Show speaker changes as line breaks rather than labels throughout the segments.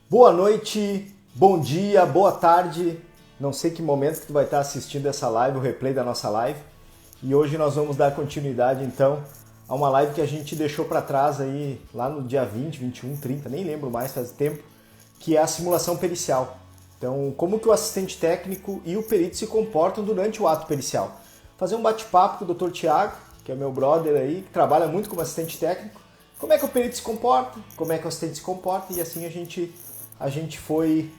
Boa noite, bom dia, boa tarde. Não sei que momento que tu vai estar assistindo essa live, o replay da nossa live. E hoje nós vamos dar continuidade então a uma live que a gente deixou para trás aí lá no dia 20, 21, 30, nem lembro mais, faz tempo, que é a simulação pericial. Então, como que o assistente técnico e o perito se comportam durante o ato pericial. Fazer um bate-papo com o Dr. Tiago, que é meu brother aí, que trabalha muito como assistente técnico. Como é que o perito se comporta, como é que o assistente se comporta, e assim a gente foi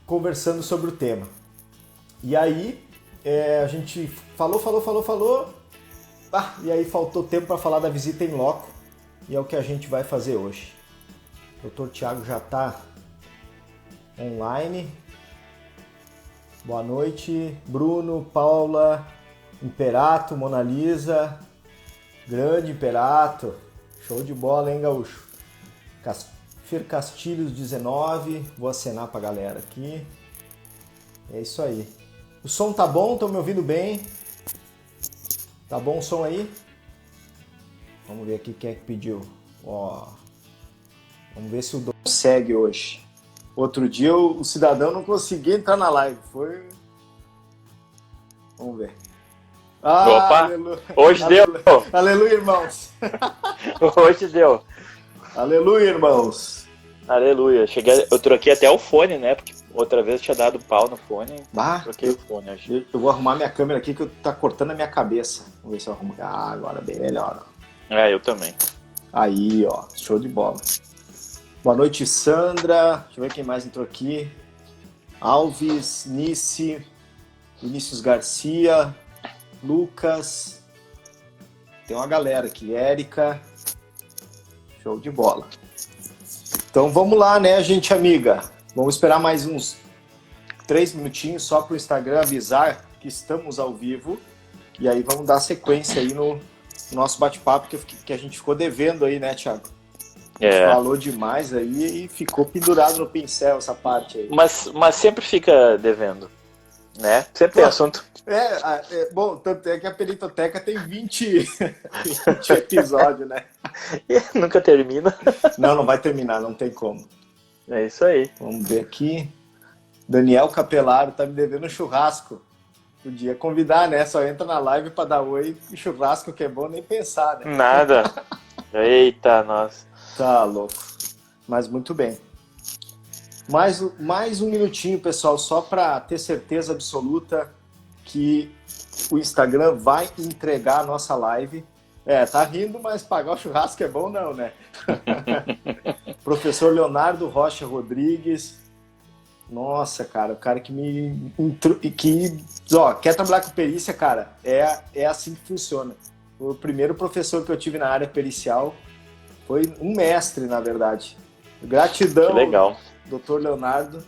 conversando sobre o tema. E aí a gente falou, e aí faltou tempo para falar da visita em loco, e é o que a gente vai fazer hoje. O Dr. Tiago já está online. Boa noite, Bruno, Paula, Imperato, Mona Lisa, grande Imperato, show de bola, hein, gaúcho? Fer Castilhos 19, vou acenar pra galera aqui. É isso aí. O som tá bom? Estão me ouvindo bem? Tá bom o som aí? Vamos ver aqui quem é que pediu. Ó, vamos ver se o Dom segue hoje. Outro dia o cidadão não conseguia entrar na live. Foi. Vamos ver.
Opa!
Aleluia.
Hoje deu!
Aleluia, irmãos!
Hoje deu!
Aleluia, irmãos!
Aleluia! Eu troquei até o fone, né? Porque outra vez tinha dado pau no fone. Troquei o fone, acho.
Eu vou arrumar minha câmera aqui que tá cortando a minha cabeça. Vamos ver se eu arrumo. Ah, agora bem melhor.
Eu também.
Aí, ó, show de bola. Boa noite, Sandra. Deixa eu ver quem mais entrou aqui. Alves, Nice, Vinícius Garcia, Lucas. Tem uma galera aqui. Érica. Show de bola. Então vamos lá, né, gente amiga? Vamos esperar mais uns 3 minutinhos só para o Instagram avisar que estamos ao vivo. E aí vamos dar sequência aí no nosso bate-papo que a gente ficou devendo aí, né, Thiago? Falou demais aí e ficou pendurado no pincel essa parte aí.
Mas sempre fica devendo, né? Sempre tem assunto.
Bom, tanto é que a Peritoteca tem 20 episódios, né?
E nunca termina.
Não vai terminar, não tem como.
É isso aí.
Vamos ver aqui. Daniel Capelaro tá me devendo um churrasco. Podia convidar, né? Só entra na live para dar oi. E churrasco que é bom nem pensar, né?
Nada. Eita, nossa.
Tá louco. Mas muito bem. Mais um minutinho, pessoal, só para ter certeza absoluta que o Instagram vai entregar a nossa live. Tá rindo, mas pagar o churrasco é bom não, né? Professor Leonardo Rocha Rodrigues. Nossa, cara, o cara que quer trabalhar com perícia, cara, é assim que funciona. O primeiro professor que eu tive na área pericial foi um mestre, na verdade. Gratidão,
que legal.
Dr. Leonardo,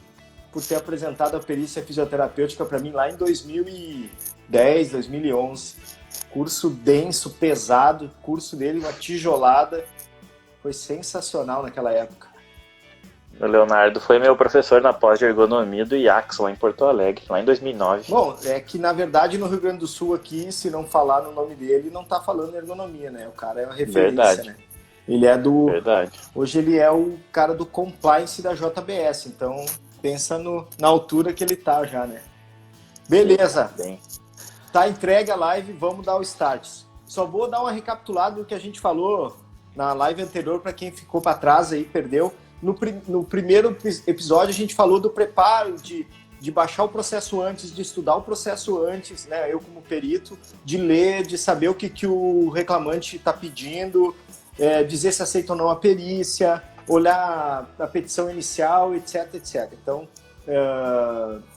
por ter apresentado a perícia fisioterapêutica para mim lá em 2010, 2011. Curso denso, pesado, curso dele, uma tijolada. Foi sensacional naquela época.
O Leonardo foi meu professor na pós de ergonomia do IACS, lá em Porto Alegre, lá em 2009.
Bom, é que na verdade no Rio Grande do Sul aqui, se não falar no nome dele, não tá falando ergonomia, né? O cara é uma referência,
Verdade.
Né? Ele é do...
Verdade.
Hoje ele é o cara do compliance da JBS, então pensa na altura que ele tá já, né? Beleza.
Bem.
Tá entregue a live, vamos dar o start. Só vou dar uma recapitulada do que a gente falou na live anterior para quem ficou para trás aí, perdeu. No primeiro episódio a gente falou do preparo, de baixar o processo antes, de estudar o processo antes, né? Eu como perito, de ler, de saber o que o reclamante está pedindo, dizer se aceita ou não a perícia, olhar a petição inicial, etc, etc. Então,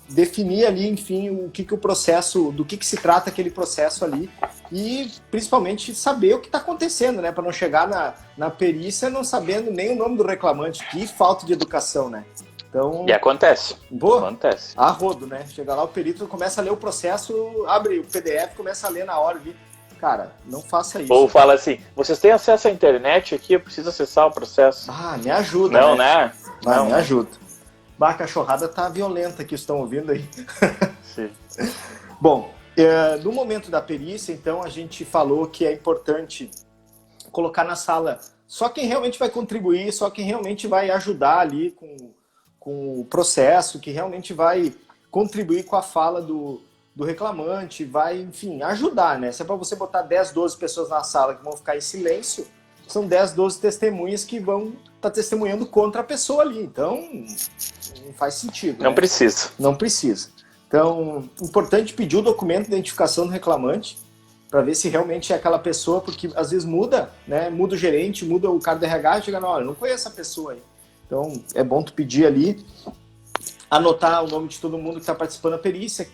definir ali, enfim, o que o processo, do que se trata aquele processo ali e, principalmente, saber o que está acontecendo, né? Para não chegar na perícia não sabendo nem o nome do reclamante. Que falta de educação, né? Então,
E acontece. Acontece.
A rodo, né? Chega lá, o perito começa a ler o processo, abre o PDF, começa a ler na hora ali. Cara, não faça isso.
Ou fala assim, vocês têm acesso à internet aqui, eu preciso acessar o processo.
Me ajuda,
não,
né?
Não,
me ajuda. A cachorrada tá violenta que estão ouvindo aí.
Sim.
Bom, no momento da perícia, então, a gente falou que é importante colocar na sala só quem realmente vai contribuir, só quem realmente vai ajudar ali com o processo, que realmente vai contribuir com a fala do reclamante, vai, enfim, ajudar, né? Se é para você botar 10, 12 pessoas na sala que vão ficar em silêncio, são 10, 12 testemunhas que vão estar testemunhando contra a pessoa ali. Então, não faz sentido.
Não
né?
precisa.
Não precisa. Então, importante pedir o documento de identificação do reclamante para ver se realmente é aquela pessoa, porque às vezes muda, né? Muda o gerente, muda o cara do RH e chega na hora, não conheço essa pessoa aí. Então, é bom tu pedir ali, anotar o nome de todo mundo que está participando da perícia,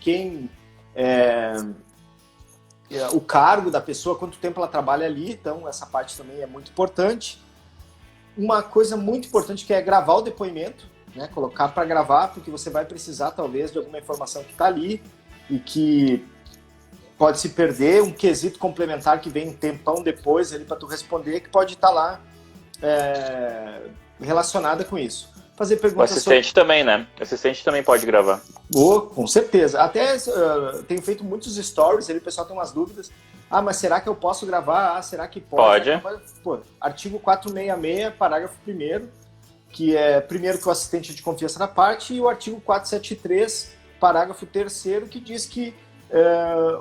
o cargo da pessoa, quanto tempo ela trabalha ali, então essa parte também é muito importante. Uma coisa muito importante que é gravar o depoimento, né? Colocar para gravar, porque você vai precisar talvez de alguma informação que está ali e que pode se perder, um quesito complementar que vem um tempão depois ali para tu responder, que pode estar lá relacionada com isso. Fazer perguntas.
O assistente também, né? O assistente também pode gravar.
Com certeza. Até tenho feito muitos stories, ali o pessoal tem umas dúvidas. Ah, mas será que eu posso gravar? Ah, será que pode? Pô, artigo 466, parágrafo 1º, que é primeiro que o assistente é de confiança da parte, e o artigo 473, parágrafo 3º, que diz que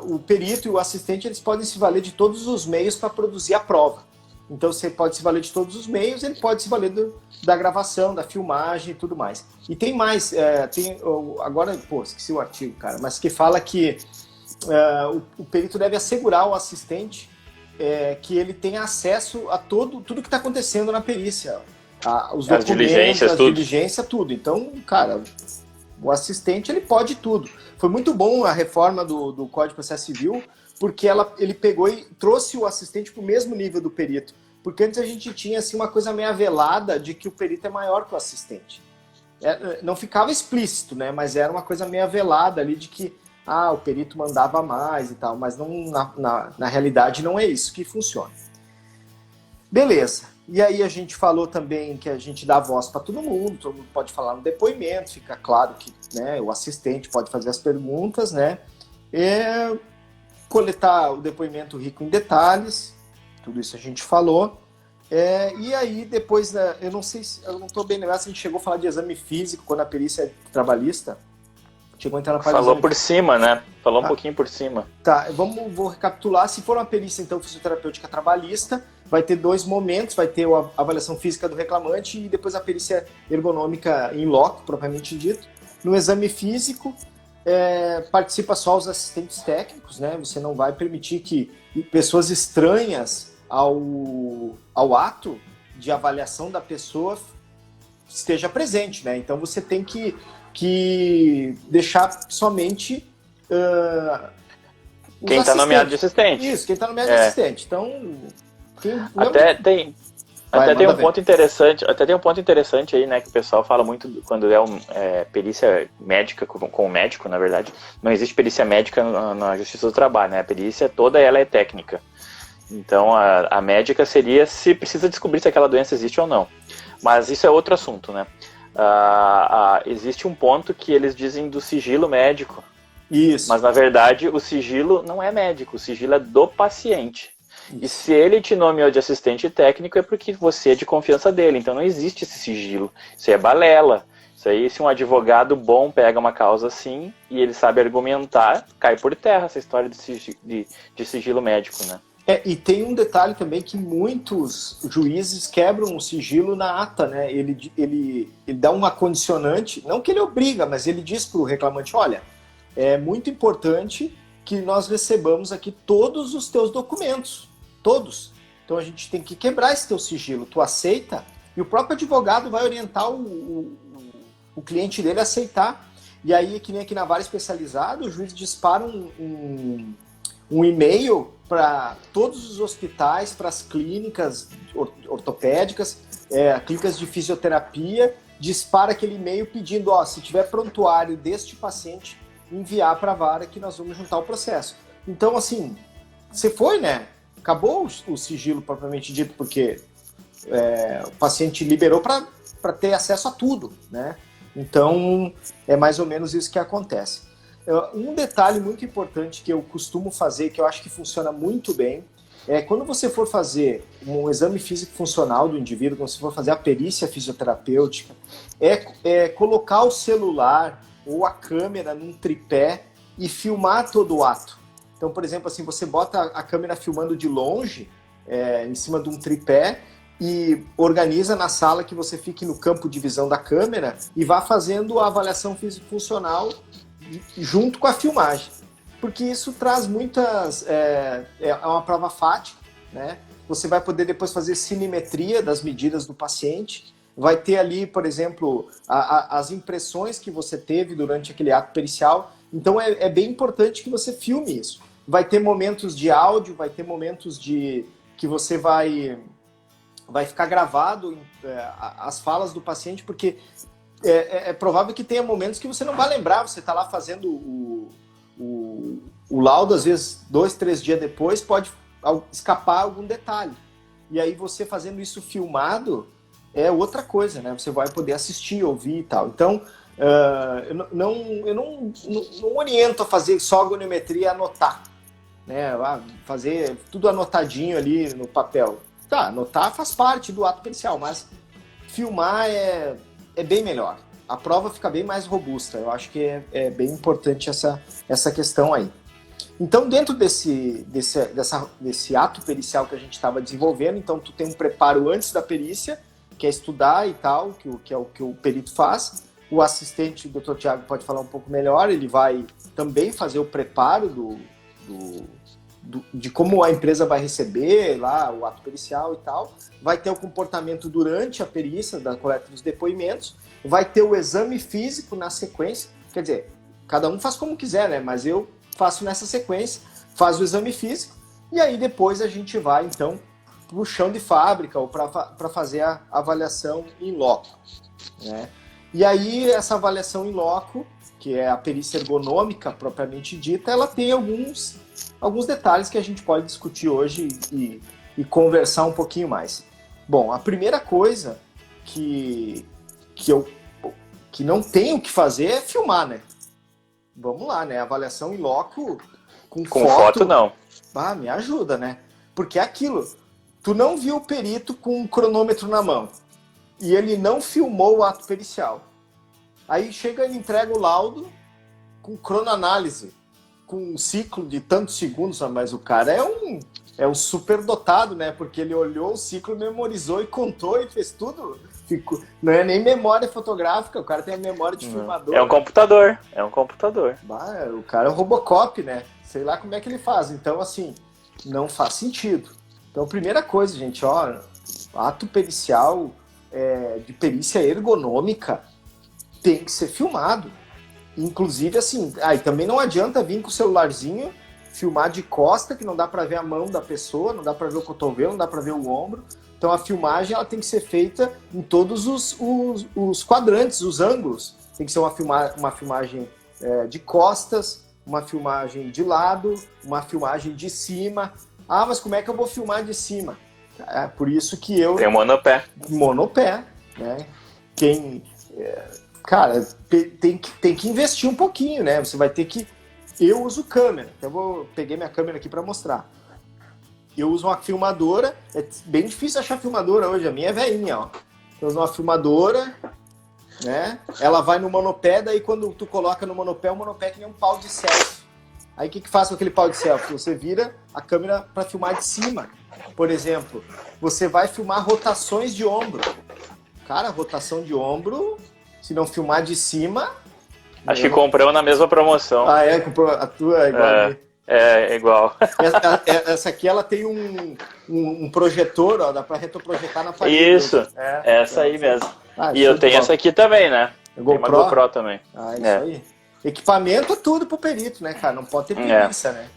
o perito e o assistente eles podem se valer de todos os meios para produzir a prova. Então você pode se valer de todos os meios, ele pode se valer da gravação, da filmagem e tudo mais. E tem mais, agora, esqueci o artigo, cara, mas que fala que o perito deve assegurar ao assistente que ele tenha acesso a tudo que está acontecendo na perícia. Os documentos,
diligências,
diligência, tudo. Então, cara, o assistente ele pode tudo. Foi muito bom a reforma do Código de Processo Civil, porque ele pegou e trouxe o assistente para o mesmo nível do perito. Porque antes a gente tinha assim, uma coisa meio velada de que o perito é maior que o assistente. Não ficava explícito, né? Mas era uma coisa meio velada ali de que o perito mandava mais e tal. Mas não, na realidade não é isso que funciona. Beleza. E aí a gente falou também que a gente dá voz para todo mundo pode falar no depoimento, fica claro que, né, o assistente pode fazer as perguntas, né? Coletar o depoimento rico em detalhes, tudo isso a gente falou. E aí depois, eu não estou bem lembrado se a gente chegou a falar de exame físico quando a perícia é trabalhista. Chegou a entrar na parte
Falou por cima, né? Falou um pouquinho por cima.
Tá, vou recapitular. Se for uma perícia, então, fisioterapêutica trabalhista, vai ter 2 momentos, vai ter a avaliação física do reclamante e depois a perícia ergonômica em loco, propriamente dito. No exame físico, participa só os assistentes técnicos, né? Você não vai permitir que pessoas estranhas ao ato de avaliação da pessoa esteja presente, né? Então você tem que deixar somente
quem está nomeado de assistente.
Isso, quem está nomeado de assistente. Então,
tem um ponto interessante. Até tem um ponto interessante aí, né, que o pessoal fala muito quando perícia médica com o médico, na verdade. Não existe perícia médica na Justiça do Trabalho, né? A perícia toda ela é técnica. Então, a médica seria se precisa descobrir se aquela doença existe ou não. Mas isso é outro assunto, né? Existe um ponto que eles dizem do sigilo médico.
Isso.
Mas, na verdade, o sigilo não é médico, o sigilo é do paciente. Isso. E se ele te nomeou de assistente técnico é porque você é de confiança dele. Então não existe esse sigilo. Isso aí é balela. Isso aí, se um advogado bom pega uma causa assim e ele sabe argumentar, cai por terra essa história de sigilo médico, né?
E tem um detalhe também que muitos juízes quebram o sigilo na ata, né? Ele dá uma condicionante, não que ele obriga, mas ele diz para o reclamante, olha, é muito importante que nós recebamos aqui todos os teus documentos, todos. Então a gente tem que quebrar esse teu sigilo, tu aceita? E o próprio advogado vai orientar o cliente dele a aceitar. E aí, que nem aqui na vara especializada, o juiz dispara um e-mail para todos os hospitais, para as clínicas ortopédicas, clínicas de fisioterapia, dispara aquele e-mail pedindo, se tiver prontuário deste paciente, enviar para a vara que nós vamos juntar o processo. Então, assim, você foi, né? Acabou o sigilo propriamente dito, porque o paciente liberou para ter acesso a tudo, né? Então, é mais ou menos isso que acontece. Um detalhe muito importante que eu costumo fazer, que eu acho que funciona muito bem, quando você for fazer um exame físico funcional do indivíduo, quando você for fazer a perícia fisioterapêutica, colocar o celular ou a câmera num tripé e filmar todo o ato. Então, por exemplo, assim, você bota a câmera filmando de longe, em cima de um tripé, e organiza na sala que você fique no campo de visão da câmera e vá fazendo a avaliação físico-funcional junto com a filmagem. Porque isso traz muitas... É uma prova fática, né? Você vai poder depois fazer cinemetria das medidas do paciente, vai ter ali, por exemplo, as impressões que você teve durante aquele ato pericial. Então é bem importante que você filme isso. Vai ter momentos de áudio, vai ter momentos que você vai ficar gravado as falas do paciente, porque é provável que tenha momentos que você não vai lembrar, você está lá fazendo o laudo, às vezes 2, 3 dias depois, pode escapar algum detalhe. E aí você fazendo isso filmado é outra coisa, né? Você vai poder assistir, ouvir e tal. Então, eu não oriento a fazer só goniometria e anotar, né? Fazer tudo anotadinho ali no papel. Tá, anotar faz parte do ato pericial, mas filmar é bem melhor. A prova fica bem mais robusta. Eu acho que é bem importante essa questão aí. Então, dentro desse ato pericial que a gente estava desenvolvendo, então tu tem um preparo antes da perícia, que é estudar e tal, que é o que o perito faz. O assistente, o Dr. Tiago, pode falar um pouco melhor, ele vai também fazer o preparo de como a empresa vai receber lá o ato pericial e tal. Vai ter o comportamento durante a perícia, da coleta dos depoimentos. Vai ter o exame físico na sequência. Quer dizer, cada um faz como quiser, né? Mas eu faço nessa sequência, faz o exame físico, e aí depois a gente vai, então, para o chão de fábrica ou para fazer a avaliação in loco, né? E aí essa avaliação in loco, que é a perícia ergonômica propriamente dita, ela tem alguns detalhes que a gente pode discutir hoje e conversar um pouquinho mais. Bom, a primeira coisa que não tenho que fazer é filmar, né? Vamos lá, né? Avaliação in loco com foto
não.
Me ajuda, né? Porque é aquilo, tu não viu o perito com um cronômetro na mão e ele não filmou o ato pericial. Aí chega e entrega o laudo com cronoanálise, com um ciclo de tantos segundos, mas o cara é um super dotado, né? Porque ele olhou o ciclo, memorizou e contou e fez tudo. Não é nem memória fotográfica, o cara tem a memória de filmador.
É um computador.
O cara é um Robocop, né? Sei lá como é que ele faz. Então, assim, não faz sentido. Então, primeira coisa, gente, ato pericial de perícia ergonômica tem que ser filmado. Inclusive, assim, também não adianta vir com o celularzinho, filmar de costa, que não dá para ver a mão da pessoa, não dá para ver o cotovelo, não dá para ver o ombro. Então a filmagem ela tem que ser feita em todos os quadrantes, os ângulos. Tem que ser uma filmagem de costas, uma filmagem de lado, uma filmagem de cima. Mas como é que eu vou filmar de cima? É por isso que eu...
Tem o monopé.
Monopé, né? Cara, tem que investir um pouquinho, né? Você vai ter que... Eu uso câmera. Então peguei minha câmera aqui para mostrar. Eu uso uma filmadora. É bem difícil achar filmadora hoje. A minha é velhinha, ó. Eu uso uma filmadora, né? Ela vai no monopé, daí quando tu coloca no monopé, o monopé é que nem um pau de selfie. Aí o que faz com aquele pau de selfie? Você vira a câmera para filmar de cima. Por exemplo, você vai filmar rotações de ombro. Cara, rotação de ombro, se não filmar de cima...
Acho que compramos na mesma promoção.
Comprou a tua é igual.
É igual.
Essa aqui ela tem um projetor, ó, dá para retroprojetar na parede.
Isso, essa aí mesmo. E eu tenho essa aqui também, né? Tem uma GoPro também.
Isso aí. Equipamento é tudo pro perito, né, cara? Não pode ter preguiça, né?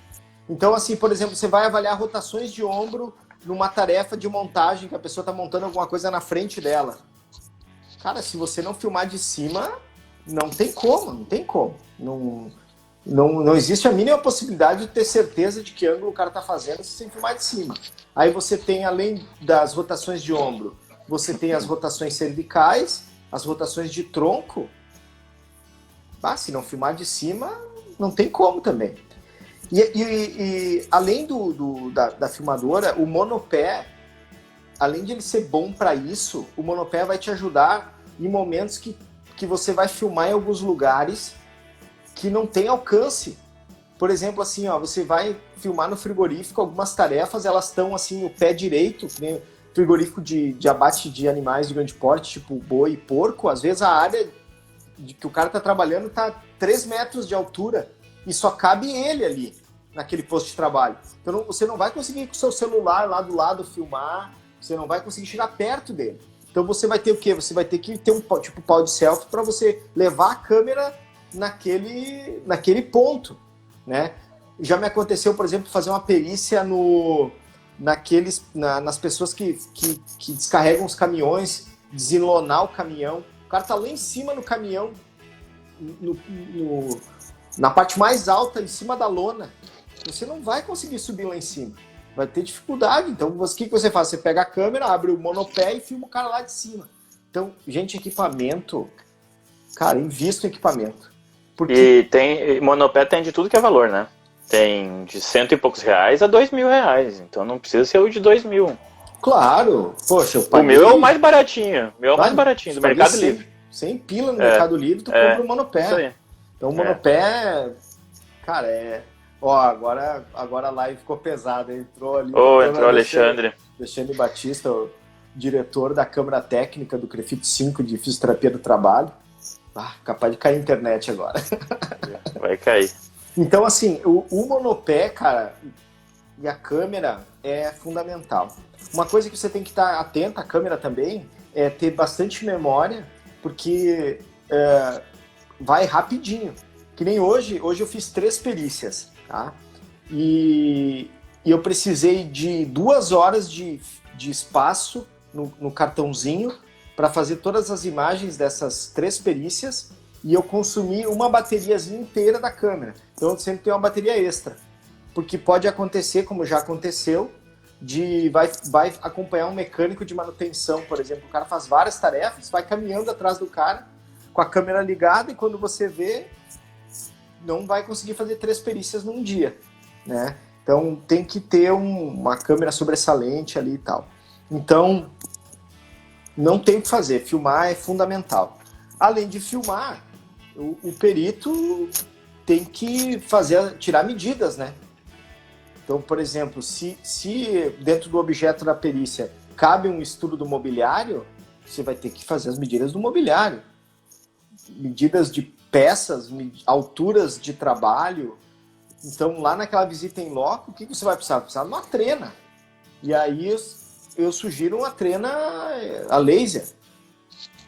Então, assim, por exemplo, você vai avaliar rotações de ombro numa tarefa de montagem, que a pessoa tá montando alguma coisa na frente dela. Cara, se você não filmar de cima, não tem como. Não existe a mínima possibilidade de ter certeza de que ângulo o cara tá fazendo sem filmar de cima. Aí você tem, além das rotações de ombro, você tem as rotações cervicais, as rotações de tronco. Se não filmar de cima, não tem como também. E além da filmadora, o monopé, além de ele ser bom para isso, o monopé vai te ajudar em momentos que você vai filmar em alguns lugares que não tem alcance. Por exemplo, assim, ó, você vai filmar no frigorífico, algumas tarefas, elas estão assim, o pé direito, né? Frigorífico de abate de animais de grande porte, tipo boi e porco, às vezes a área que o cara tá trabalhando tá 3 metros de altura e só cabe ele ali, naquele posto de trabalho. Então você não vai conseguir com o seu celular lá do lado filmar, você não vai conseguir chegar perto dele. Então você vai ter o quê? Você vai ter que ter um tipo pau de selfie para você levar a câmera naquele ponto, né? Já me aconteceu, por exemplo, fazer uma perícia nas pessoas que descarregam os caminhões, desenlonar o caminhão. O cara tá lá em cima no caminhão, na parte mais alta, em cima da lona. Você não vai conseguir subir lá em cima. Vai ter dificuldade. Então, o que você faz? Você pega a câmera, abre o monopé e filma o cara lá de cima. Então, gente, equipamento... Cara, invista em equipamento.
Porque... E monopé tem de tudo que é valor, né? Tem de R$100 e poucos a R$2.000. Então não precisa ser o de 2.000.
Claro. Poxa,
o meu é o mais baratinho. O meu é o mais baratinho, do Mercado Livre.
100 pila no Mercado Livre, tu compra o monopé.
Isso aí.
Então o monopé... Cara, Ó, agora a live ficou pesada. Entrou ali...
Entrou o Alexandre.
Alexandre Batista, o diretor da Câmara Técnica do CREFIT 5 de Fisioterapia do Trabalho. Capaz de cair a internet agora.
Vai cair.
Então, assim, o monopé, cara, e a câmera é fundamental. Uma coisa que você tem que estar atento, a câmera também, é ter bastante memória, porque vai rapidinho. Que nem hoje eu fiz 3 perícias, tá? E eu precisei de 2 horas de espaço no cartãozinho para fazer todas as imagens dessas 3 perícias, e eu consumi uma bateriazinha inteira da câmera. Então eu sempre tenho uma bateria extra. Porque pode acontecer, como já aconteceu, vai acompanhar um mecânico de manutenção, por exemplo. O cara faz várias tarefas, vai caminhando atrás do cara com a câmera ligada, e quando você vê, não vai conseguir fazer 3 perícias num dia, né? Então tem que ter uma câmera sobressalente ali e tal. Então, não tem o que fazer, filmar é fundamental. Além de filmar, o perito tem que tirar medidas, né? Então, por exemplo, se dentro do objeto da perícia cabe um estudo do mobiliário, você vai ter que fazer as medidas do mobiliário. Medidas de peças, alturas de trabalho. Então, lá naquela visita em loco, o que você vai precisar? Precisar de uma trena. E aí eu sugiro uma trena a laser,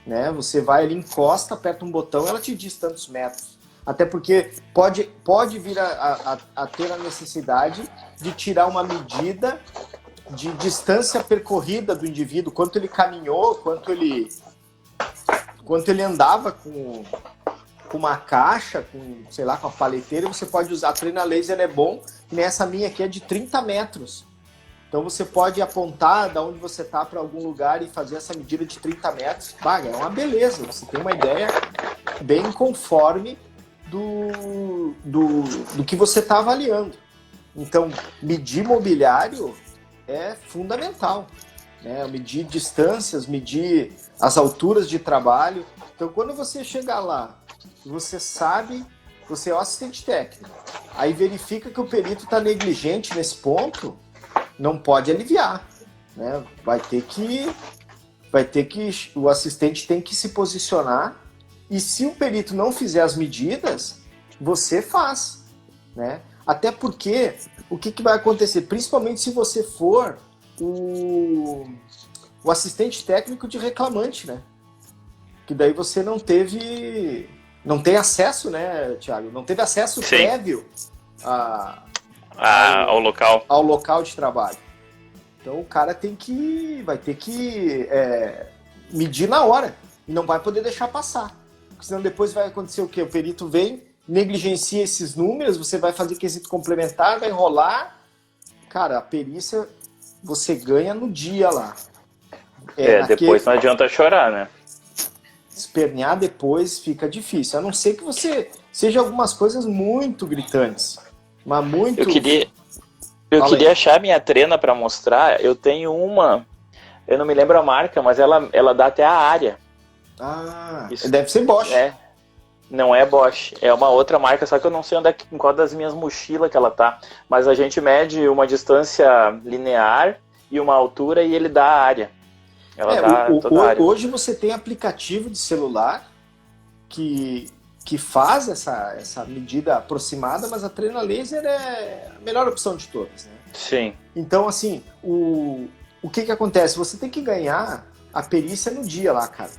né? Você vai ali, encosta, aperta um botão, ela te diz tantos metros. Até porque pode vir a ter a necessidade de tirar uma medida de distância percorrida do indivíduo, quanto ele caminhou, quanto ele andava com uma caixa, sei lá, com a paleteira. Você pode usar. A trena laser é bom, e nessa minha aqui é de 30 metros. Então você pode apontar de onde você está para algum lugar e fazer essa medida de 30 metros. É uma beleza, você tem uma ideia bem conforme do que você está avaliando. Então, medir mobiliário é fundamental, né? Medir distâncias, medir as alturas de trabalho. Então, quando você chegar lá, você sabe, você é o assistente técnico, aí verifica que o perito está negligente nesse ponto, não pode aliviar, né? Vai ter que o assistente tem que se posicionar, e se o perito não fizer as medidas, você faz, né? Até porque o que vai acontecer, principalmente se você for o assistente técnico de reclamante, né? Que daí você não tem acesso, né, Thiago? Não teve acesso prévio
ao
local de trabalho. Então o cara vai ter que medir na hora, e não vai poder deixar passar. Porque senão depois vai acontecer o quê? O perito vem, negligencia esses números, você vai fazer quesito complementar, vai enrolar. Cara, a perícia você ganha no dia lá.
Depois não adianta chorar, né?
Espernear depois fica difícil, a não ser que você seja algumas coisas muito gritantes. Mas muito...
Eu queria achar minha trena para mostrar. Eu tenho uma, eu não me lembro a marca, mas ela dá até a área.
Isso deve ser Bosch.
Não é Bosch, é uma outra marca, só que eu não sei onde em qual das minhas mochilas que ela tá. Mas a gente mede uma distância linear e uma altura e ele dá a área. Ela dá toda a área.
Hoje você tem aplicativo de celular que faz essa medida aproximada, mas a trena laser é a melhor opção de todas, né?
Sim.
Então, assim, o que acontece? Você tem que ganhar a perícia no dia lá, cara.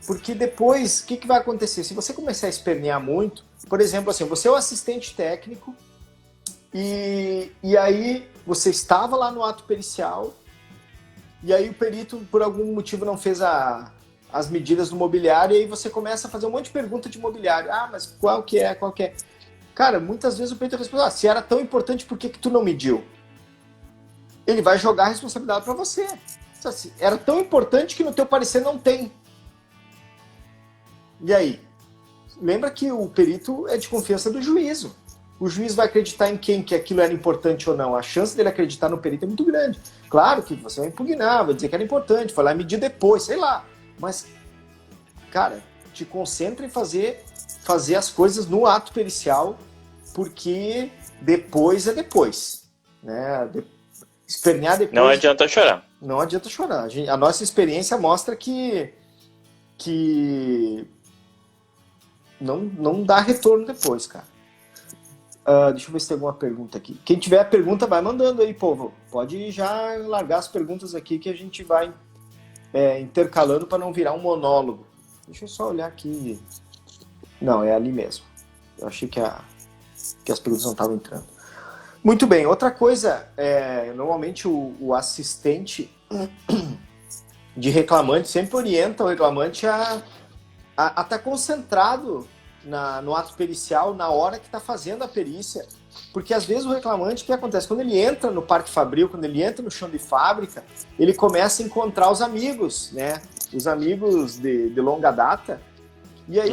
Porque depois, o que vai acontecer? Se você começar a espernear muito, por exemplo, assim, você é o assistente técnico e aí você estava lá no ato pericial e aí o perito, por algum motivo, não fez as medidas do mobiliário e aí você começa a fazer um monte de pergunta de mobiliário. Mas qual que é? Cara, muitas vezes o perito responde, se era tão importante, por que tu não mediu? Ele vai jogar a responsabilidade para você. Assim, era tão importante que no teu parecer não tem. E aí? Lembra que o perito é de confiança do juízo. O juiz vai acreditar em quem que aquilo era importante ou não. A chance dele acreditar no perito é muito grande. Claro que você vai impugnar, vai dizer que era importante, foi lá medir depois, sei lá. Mas, cara, te concentra em fazer as coisas no ato pericial, porque depois é depois. Né? Espernear depois...
Não adianta chorar.
Não adianta chorar. A nossa experiência mostra que não dá retorno depois, cara. Deixa eu ver se tem alguma pergunta aqui. Quem tiver pergunta, vai mandando aí, povo. Pode já largar as perguntas aqui que a gente vai intercalando para não virar um monólogo. Deixa eu só olhar aqui. Não, é ali mesmo. Eu achei que as perguntas não estavam entrando. Muito bem. Outra coisa, normalmente o assistente de reclamante sempre orienta o reclamante a estar concentrado no ato pericial, na hora que está fazendo a perícia, porque às vezes o reclamante, o que acontece? Quando ele entra no parque fabril, quando ele entra no chão de fábrica, ele começa a encontrar os amigos, né? Os amigos de longa data, e aí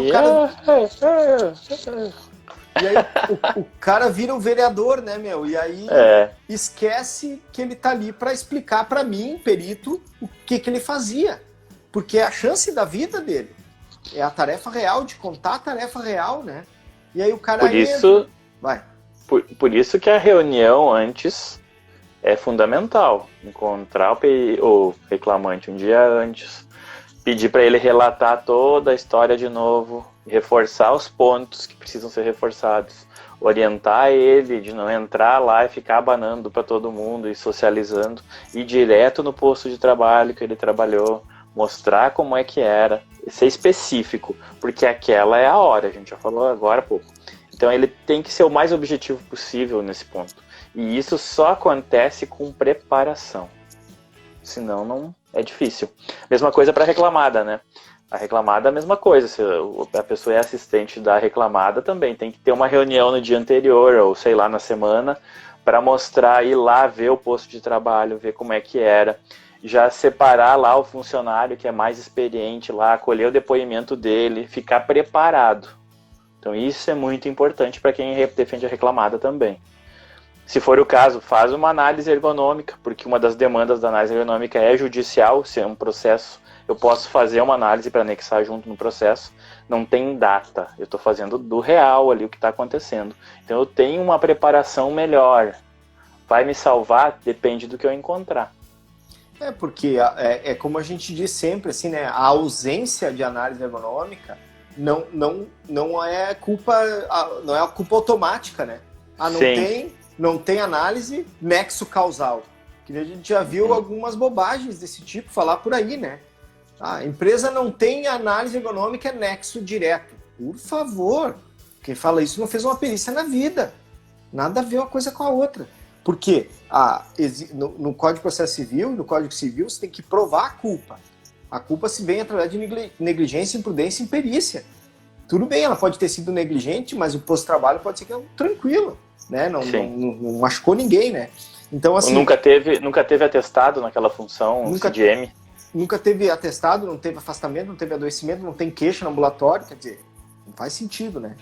o cara vira um vereador, né, meu? E aí esquece que ele tá ali para explicar para mim, perito, o que ele fazia, porque é a chance da vida dele. É a tarefa real, de contar a tarefa real, né? E aí o cara
Por isso que a reunião antes é fundamental. Encontrar o reclamante um dia antes, pedir para ele relatar toda a história de novo, reforçar os pontos que precisam ser reforçados, orientar ele de não entrar lá e ficar abanando para todo mundo e socializando, ir direto no posto de trabalho que ele trabalhou, mostrar como é que era, ser específico, porque aquela é a hora, a gente já falou agora há pouco. Então ele tem que ser o mais objetivo possível nesse ponto. E isso só acontece com preparação. Senão não é difícil. Mesma coisa para a reclamada, né? A reclamada é a mesma coisa. Se a pessoa é assistente da reclamada também tem que ter uma reunião no dia anterior, ou sei lá, na semana, para mostrar, ir lá ver o posto de trabalho, ver como é que era. Já separar lá o funcionário que é mais experiente lá, acolher o depoimento dele, ficar preparado. Então isso é muito importante para quem defende a reclamada também. Se for o caso, faz uma análise ergonômica, porque uma das demandas da análise ergonômica é judicial, se é um processo, eu posso fazer uma análise para anexar junto no processo, não tem data, eu estou fazendo do real ali o que está acontecendo. Então eu tenho uma preparação melhor. Vai me salvar? Depende do que eu encontrar.
Porque é como a gente diz sempre, assim, né? A ausência de análise ergonômica não é a culpa automática, né? Não tem análise nexo causal. Que a gente já viu algumas bobagens desse tipo falar por aí, né? A empresa não tem análise ergonômica nexo direto. Por favor, quem fala isso não fez uma perícia na vida. Nada a ver uma coisa com a outra. Porque no Código de Processo Civil e no Código Civil você tem que provar a culpa. A culpa se vem através de negligência, imprudência e imperícia. Tudo bem, ela pode ter sido negligente, mas o posto-trabalho pode ser que é tranquilo, né? Não machucou ninguém, né? Então, assim,
nunca teve atestado naquela função, CDM.
Nunca teve atestado, não teve afastamento, não teve adoecimento, não tem queixa no ambulatório, quer dizer, não faz sentido, né?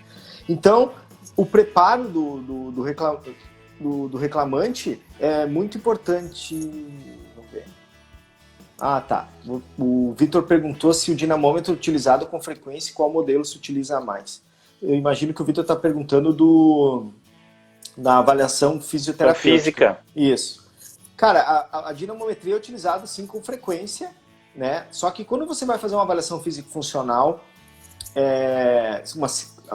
Então, o preparo do reclamante é muito importante. Vamos ver. Ah, tá. O Vitor perguntou se o dinamômetro é utilizado com frequência e qual modelo se utiliza mais. Eu imagino que o Vitor está perguntando da avaliação fisioterapêutica.
Física.
Isso. Cara, a dinamometria é utilizada sim com frequência, né? Só que quando você vai fazer uma avaliação físico-funcional,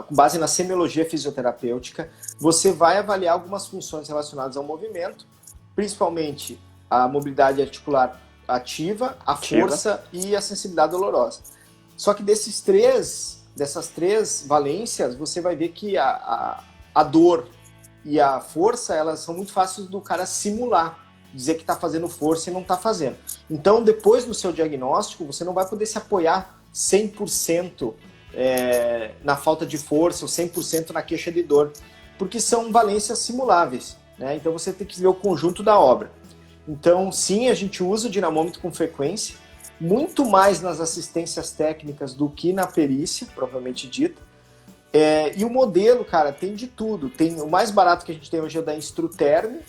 com base na semiologia fisioterapêutica, você vai avaliar algumas funções relacionadas ao movimento, principalmente a mobilidade articular ativa, a força e a sensibilidade dolorosa. Só que dessas três valências, você vai ver que a dor e a força, elas são muito fáceis do cara simular, dizer que está fazendo força e não está fazendo. Então, depois do seu diagnóstico, você não vai poder se apoiar 100% na falta de força ou 100% na queixa de dor, porque são valências simuláveis, né? Então, você tem que ver o conjunto da obra. Então, sim, a gente usa o dinamômetro com frequência, muito mais nas assistências técnicas do que na perícia, propriamente dita. E o modelo, cara, tem de tudo. O mais barato que a gente tem hoje é o da Instruterm,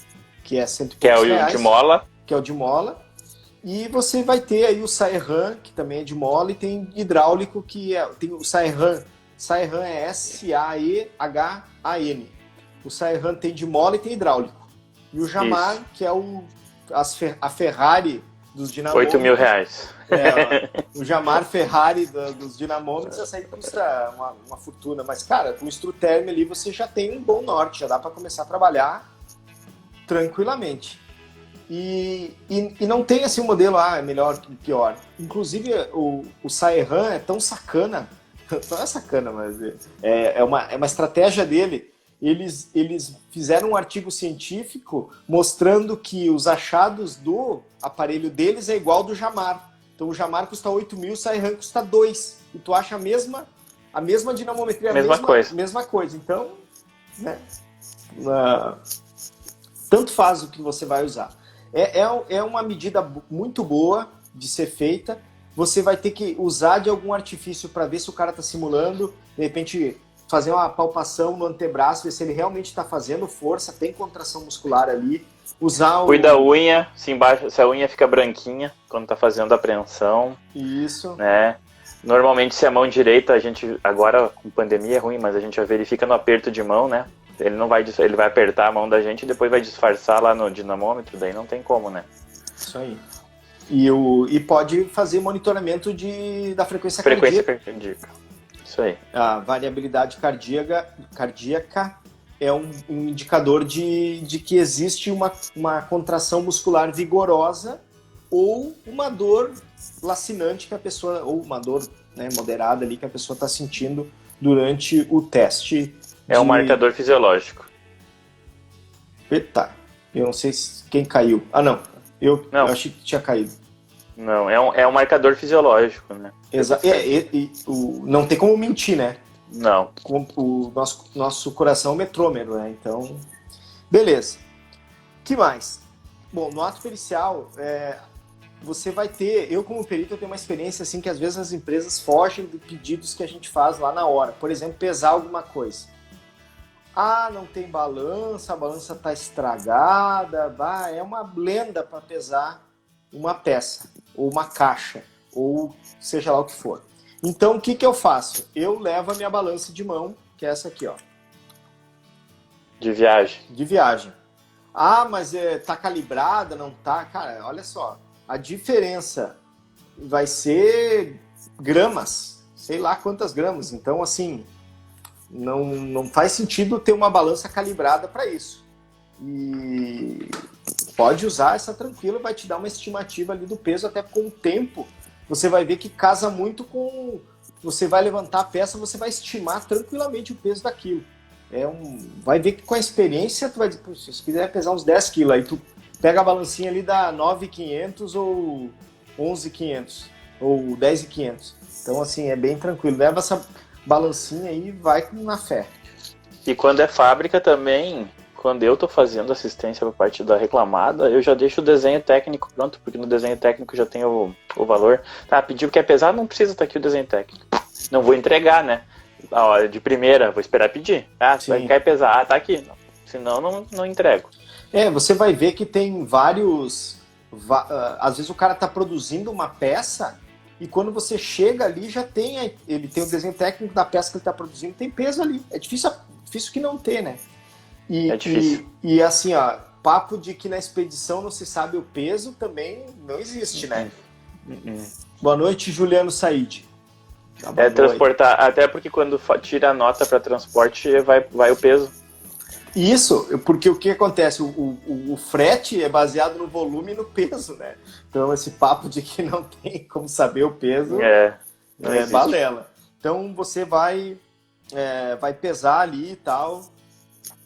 que é R$100
que é o de mola.
Que é o de mola. E você vai ter aí o Saerran, que também é de mola, e tem hidráulico, tem o Saerran. Saerran é S-A-E-H-A-N. O Saerran tem de mola e tem hidráulico. E o Jamar, isso, que é a Ferrari dos dinamômetros.
R$8.000.
O Jamar Ferrari dos dinamômetros, essa aí custa uma fortuna. Mas, cara, com o Instruterm ali você já tem um bom norte, já dá para começar a trabalhar tranquilamente. E não tem assim um modelo, é melhor que pior. Inclusive, o Saerran é tão sacana, não é sacana, mas é uma estratégia dele. Eles fizeram um artigo científico mostrando que os achados do aparelho deles é igual ao do Jamar. Então o Jamar custa 8 mil, o Saerran custa 2. E tu acha a mesma dinamometria, mesma coisa. Então, né, tanto faz o que você vai usar. É uma medida muito boa de ser feita. Você vai ter que usar de algum artifício para ver se o cara está simulando, de repente fazer uma palpação no antebraço, ver se ele realmente está fazendo força, tem contração muscular ali.
Cuida da unha, se a unha fica branquinha quando está fazendo a apreensão.
Isso.
Né? Normalmente, se a mão direita, a gente, agora com pandemia é ruim, mas a gente já verifica no aperto de mão, né? Ele vai apertar a mão da gente e depois vai disfarçar lá no dinamômetro, daí não tem como, né?
Isso aí. E pode fazer monitoramento da frequência cardíaca.
Isso aí.
A variabilidade cardíaca é um indicador de que existe uma contração muscular vigorosa ou uma dor lacinante que a pessoa, ou uma dor, né, moderada ali que a pessoa está sentindo durante o teste.
É um marcador fisiológico.
Eita, eu não sei quem caiu. Ah, não. Eu achei que tinha caído.
Não, é um marcador fisiológico, né?
Exato. Não tem como mentir, né?
Não.
O nosso coração é um metrômetro, né? Então, beleza. Que mais? Bom, no ato pericial, você vai ter... Eu, como perito, eu tenho uma experiência assim que às vezes as empresas fogem de pedidos que a gente faz lá na hora. Por exemplo, pesar alguma coisa. Ah, não tem balança, a balança está estragada. É uma lenda para pesar uma peça, ou uma caixa, ou seja lá o que for. Então, o que eu faço? Eu levo a minha balança de mão, que é essa aqui, ó.
De viagem.
Ah, mas tá calibrada, não tá? Cara, olha só. A diferença vai ser gramas, sei lá quantas gramas. Então, assim, não faz sentido ter uma balança calibrada para isso. E pode usar essa tranquila, vai te dar uma estimativa ali do peso, até com o tempo você vai ver que casa muito com... Você vai levantar a peça, você vai estimar tranquilamente o peso daquilo. Vai ver que com a experiência, tu vai dizer, se você quiser pesar uns 10 quilos, aí tu pega a balancinha ali, dá 9.500 ou 11.500, ou 10.500. Então, assim, é bem tranquilo. Leva essa balancinha aí e vai na fé.
E quando é fábrica também... Quando eu estou fazendo assistência por parte da reclamada, eu já deixo o desenho técnico pronto, porque no desenho técnico já tem o valor. Tá, pediu que é pesado, não precisa estar aqui o desenho técnico. Não vou entregar, né? De primeira, vou esperar pedir. Você vai querer pesar. Tá aqui. Não. Senão, não entrego.
Você vai ver que tem vários... Às vezes o cara tá produzindo uma peça e quando você chega ali já tem... Ele tem o desenho técnico da peça que ele tá produzindo, tem peso ali. É difícil que não ter, né?
É difícil.
E assim, papo de que na expedição não se sabe o peso também não existe, né? Boa noite, Juliano Said.
Transportar, até porque quando tira a nota para transporte, vai o peso.
Isso, porque o que acontece? O frete é baseado no volume e no peso, né? Então esse papo de que não tem como saber o peso é balela. Então você vai pesar ali e tal,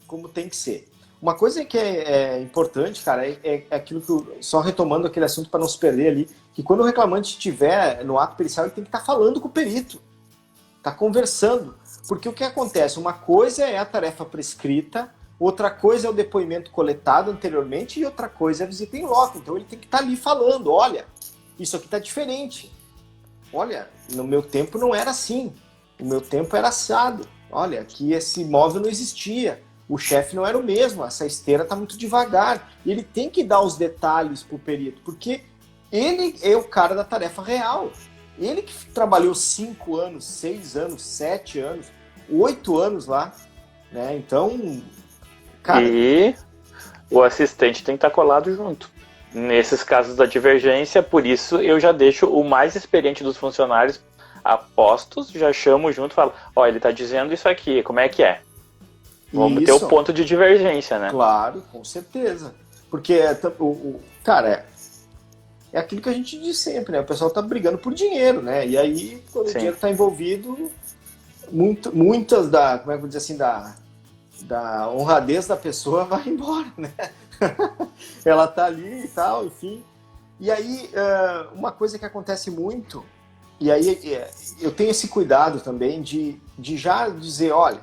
como tem que ser. Uma coisa que é importante, cara, é aquilo que só retomando aquele assunto para não se perder ali, que quando o reclamante estiver no ato pericial, ele tem que estar falando com o perito, tá conversando. Porque o que acontece? Uma coisa é a tarefa prescrita, outra coisa é o depoimento coletado anteriormente e outra coisa é a visita em loco. Então ele tem que estar ali falando, olha, isso aqui tá diferente. Olha, no meu tempo não era assim. O meu tempo era assado. Olha, aqui esse imóvel não existia. O chefe não era o mesmo, essa esteira está muito devagar. E ele tem que dar os detalhes para o perito, porque ele é o cara da tarefa real. Ele que trabalhou 5 anos, 6 anos, 7 anos, 8 anos lá, né? Então, cara...
E o assistente tem que estar colado junto. Nesses casos da divergência, por isso eu já deixo o mais experiente dos funcionários apostos, já chamo junto e falo, ele está dizendo isso aqui, como é que é? Vamos ter o ponto de divergência, né?
Claro, com certeza. Porque, cara, é aquilo que a gente diz sempre, né? O pessoal tá brigando por dinheiro, né? E aí, quando o dinheiro tá envolvido, muitas como é que eu vou dizer assim, da honradez da pessoa vai embora, né? Ela tá ali e tal, enfim. E aí, uma coisa que acontece muito, e aí eu tenho esse cuidado também de já dizer, olha,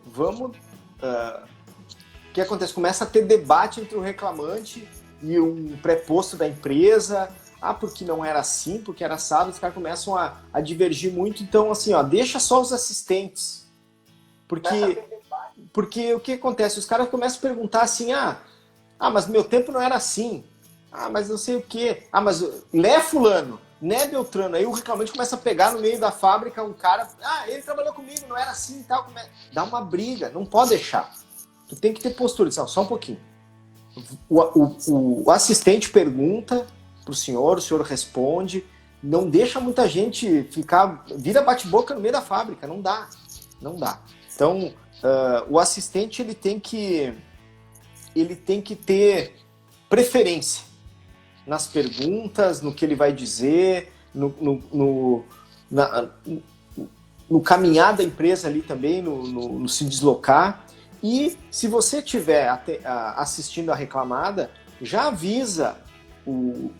vamos... o que acontece? Começa a ter debate entre o reclamante e um preposto da empresa. Porque não era assim, porque era assado, os caras começam a divergir muito. Então, assim, deixa só os assistentes. Porque o que acontece? Os caras começam a perguntar assim, mas meu tempo não era assim. Mas não sei o quê. Mas né, fulano, né, Beltrano? Aí o reclamante começa a pegar no meio da fábrica um cara, ele trabalhou comigo, não era assim e tal. Dá uma briga, não pode deixar. Tu tem que ter postura, só um pouquinho. O assistente pergunta pro senhor, o senhor responde, não deixa muita gente vira bate-boca no meio da fábrica, não dá. Então, o assistente ele tem que ter preferência nas perguntas, no que ele vai dizer, no caminhar da empresa ali também, no se deslocar. E se você estiver assistindo a reclamada, já avisa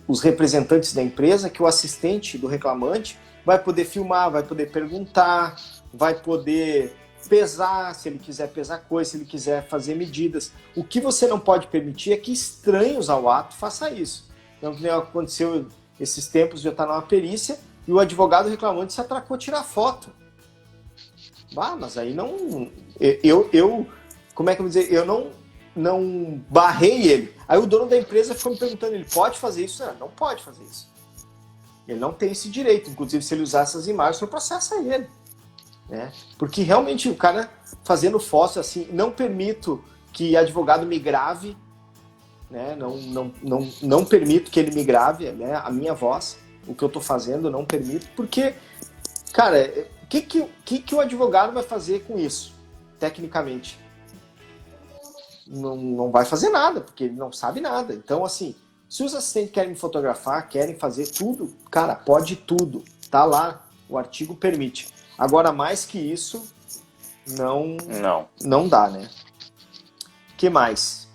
os representantes da empresa que o assistente do reclamante vai poder filmar, vai poder perguntar, vai poder pesar, se ele quiser pesar coisa, se ele quiser fazer medidas. O que você não pode permitir é que estranhos ao ato façam isso. Então, que aconteceu esses tempos de eu estar numa perícia e o advogado reclamante se atracou a tirar foto. Mas aí não... como é que eu vou dizer? Eu não barrei ele. Aí o dono da empresa ficou me perguntando, ele pode fazer isso? Não pode fazer isso. Ele não tem esse direito. Inclusive, se ele usar essas imagens, eu processo ele. Né? Porque realmente o cara fazendo foto assim, não permito que advogado me grave, né? Não permito que ele me grave, né? A minha voz, o que eu estou fazendo, não permito, porque, cara, o que o advogado vai fazer com isso, tecnicamente? Não vai fazer nada, porque ele não sabe nada. Então, assim, se os assistentes querem me fotografar, querem fazer tudo, cara, pode tudo. Tá lá, o artigo permite. Agora, mais que isso, não dá, né? O que mais?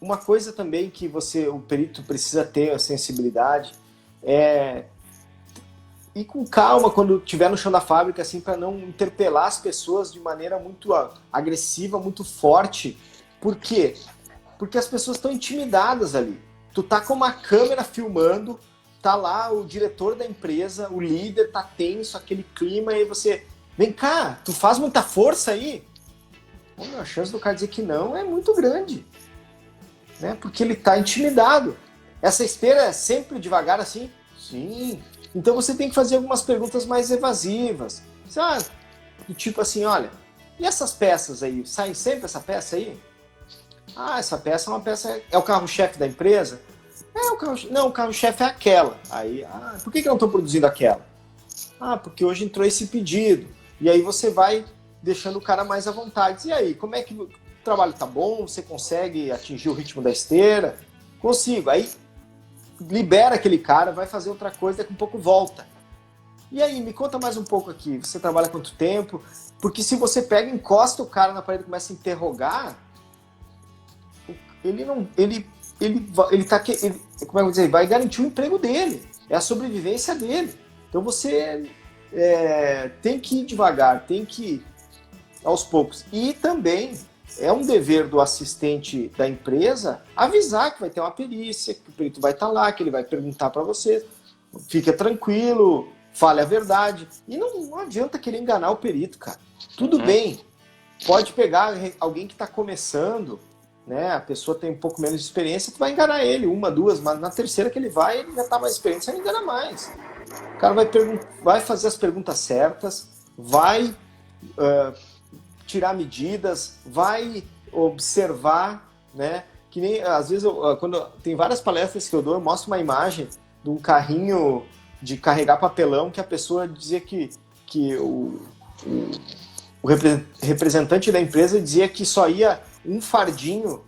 Uma coisa também que o perito precisa ter a sensibilidade é ir com calma quando estiver no chão da fábrica, assim, para não interpelar as pessoas de maneira muito agressiva, muito forte. Por quê? Porque as pessoas estão intimidadas ali. Tu tá com uma câmera filmando, tá lá o diretor da empresa, o líder, tá tenso, aquele clima, e você, vem cá, tu faz muita força aí? Pô, a chance do cara dizer que não é muito grande, né? Porque ele tá intimidado. Essa esteira é sempre devagar assim? Sim. Então você tem que fazer algumas perguntas mais evasivas. Do tipo assim, olha, e essas peças aí? Sai sempre essa peça aí? Ah, essa peça é uma peça... É o carro-chefe da empresa? Não, o carro-chefe é aquela. Aí, por que não estão produzindo aquela? Porque hoje entrou esse pedido. E aí você vai deixando o cara mais à vontade. E aí, como é que o trabalho tá bom? Você consegue atingir o ritmo da esteira? Consigo. Aí libera aquele cara, vai fazer outra coisa, daqui a um pouco volta. E aí, me conta mais um pouco aqui. Você trabalha quanto tempo? Porque se você pega, encosta o cara na parede e começa a interrogar, como é que eu vou dizer? Vai garantir o emprego dele. É a sobrevivência dele. Então você tem que ir devagar, tem que ir aos poucos. E também é um dever do assistente da empresa avisar que vai ter uma perícia, que o perito vai estar lá, que ele vai perguntar para você. Fica tranquilo, fale a verdade. E não adianta querer enganar o perito, cara. Tudo bem, pode pegar alguém que está começando, né? A pessoa tem um pouco menos de experiência, tu vai enganar ele, uma, duas, mas na terceira que ele já está mais experiente, você não engana mais. O cara vai fazer as perguntas certas, vai tirar medidas, vai observar, né? Que nem, às vezes, quando tem várias palestras que eu dou, eu mostro uma imagem de um carrinho de carregar papelão que a pessoa dizia que o representante da empresa dizia que só ia um fardinho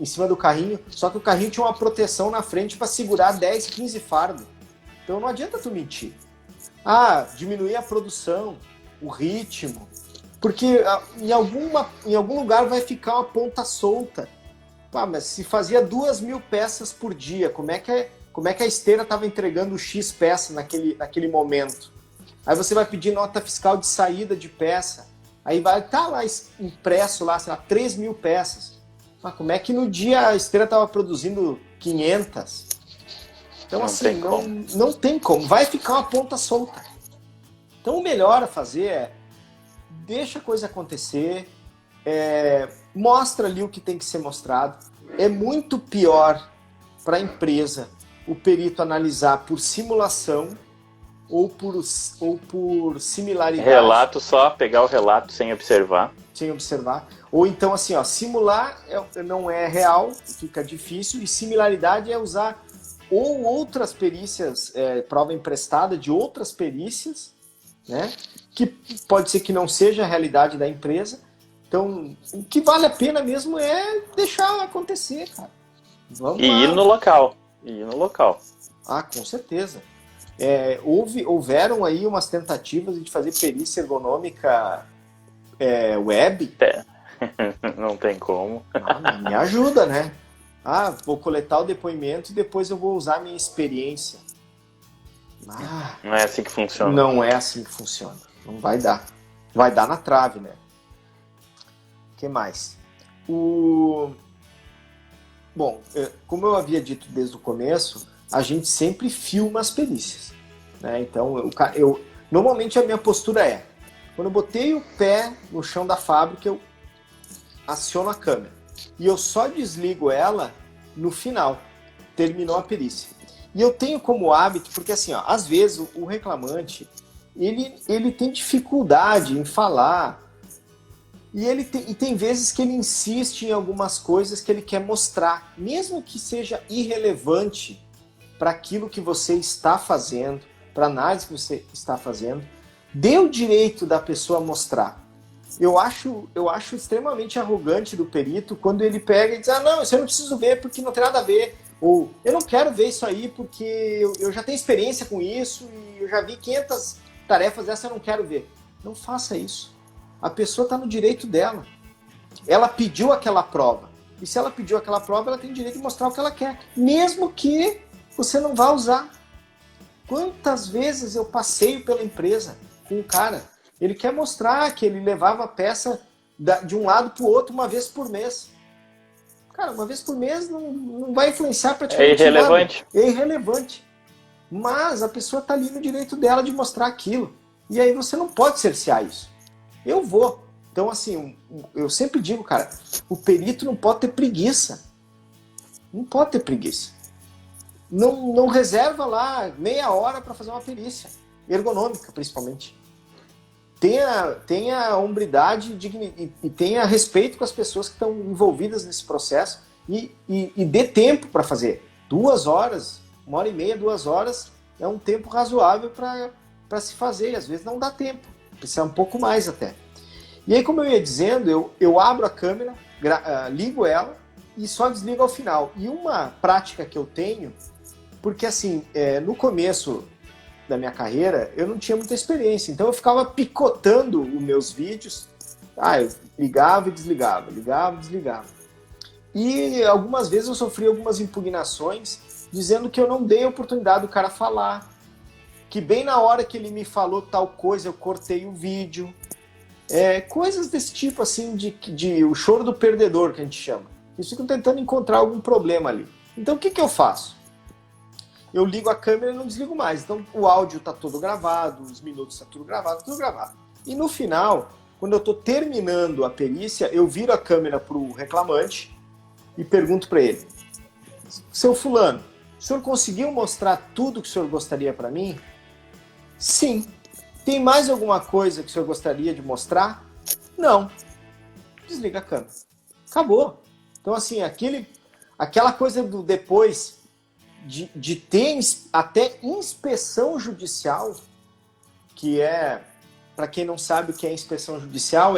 em cima do carrinho, só que o carrinho tinha uma proteção na frente para segurar 10, 15 fardos. Então não adianta tu mentir. Diminuir a produção, o ritmo, porque em algum lugar vai ficar uma ponta solta. Mas se fazia 2.000 peças por dia, como é que a esteira estava entregando X peças naquele momento? Aí você vai pedir nota fiscal de saída de peça. Aí vai estar lá impresso, lá, sei lá, 3.000 peças. Mas como é que no dia a esteira estava produzindo 500? Então, assim, não tem como. Vai ficar uma ponta solta. Então, o melhor a fazer é deixa a coisa acontecer, mostra ali o que tem que ser mostrado. É muito pior para a empresa o perito analisar por simulação ou por similaridade.
Relato só, pegar o relato sem observar.
Sem observar. Ou então, assim, simular não é real, fica difícil, e similaridade é usar ou outras perícias, prova emprestada de outras perícias, né? Que pode ser que não seja a realidade da empresa. Então, o que vale a pena mesmo é deixar acontecer, cara. Vamos lá.
Ir no local.
Com certeza. Houveram aí umas tentativas de fazer perícia ergonômica web.
Não tem como.
Me ajuda, né? Vou coletar o depoimento e depois eu vou usar a minha experiência.
Não é assim que funciona.
Não é assim que funciona. Não vai dar. Vai dar na trave, né? O que mais? Bom, como eu havia dito desde o começo, a gente sempre filma as perícias, né? Então, normalmente a minha postura quando eu botei o pé no chão da fábrica, eu aciono a câmera. E eu só desligo ela no final. Terminou a perícia. E eu tenho como hábito, porque assim, às vezes o reclamante, ele tem dificuldade em falar. E tem vezes que ele insiste em algumas coisas que ele quer mostrar, mesmo que seja irrelevante para aquilo que você está fazendo, para a análise que você está fazendo. Dê o direito da pessoa mostrar. Eu acho extremamente arrogante do perito quando ele pega e diz: não, isso eu não preciso ver porque não tem nada a ver. Ou, eu não quero ver isso aí porque eu já tenho experiência com isso e eu já vi 500 tarefas, essa eu não quero ver. Não faça isso. A pessoa está no direito dela. Ela pediu aquela prova. E se ela pediu aquela prova, ela tem direito de mostrar o que ela quer. Mesmo que você não vá usar. Quantas vezes eu passeio pela empresa com o cara? Ele quer mostrar que ele levava a peça de um lado para o outro uma vez por mês. Cara, uma vez por mês não vai influenciar praticamente nada.
É irrelevante.
É irrelevante. Mas a pessoa está ali no direito dela de mostrar aquilo. E aí você não pode cercear isso. Eu vou. Então, assim, eu sempre digo, cara, o perito não pode ter preguiça. Não pode ter preguiça. Não reserva lá meia hora para fazer uma perícia. Ergonômica, principalmente. Tenha hombridade e tenha respeito com as pessoas que estão envolvidas nesse processo e dê tempo para fazer. 2 horas, 1h30, 2 horas é um tempo razoável para se fazer. E às vezes não dá tempo. Precisa um pouco mais até. E aí, como eu ia dizendo, eu abro a câmera, ligo ela e só desligo ao final. E uma prática que eu tenho, porque assim, no começo da minha carreira, eu não tinha muita experiência, então eu ficava picotando os meus vídeos, eu ligava e desligava, ligava e desligava. E algumas vezes eu sofri algumas impugnações, dizendo que eu não dei a oportunidade do cara falar, que bem na hora que ele me falou tal coisa, eu cortei o vídeo. Coisas desse tipo, assim, de o choro do perdedor, que a gente chama. Eles ficam tentando encontrar algum problema ali. Então, o que eu faço? Eu ligo a câmera e não desligo mais. Então, o áudio está todo gravado, os minutos está tudo gravado. E no final, quando eu estou terminando a perícia, eu viro a câmera para o reclamante e pergunto para ele: seu fulano, o senhor conseguiu mostrar tudo que o senhor gostaria para mim? Sim. Tem mais alguma coisa que o senhor gostaria de mostrar? Não. Desliga a câmera. Acabou. Então, assim, aquela coisa do depois de ter até inspeção judicial, que para quem não sabe o que é inspeção judicial,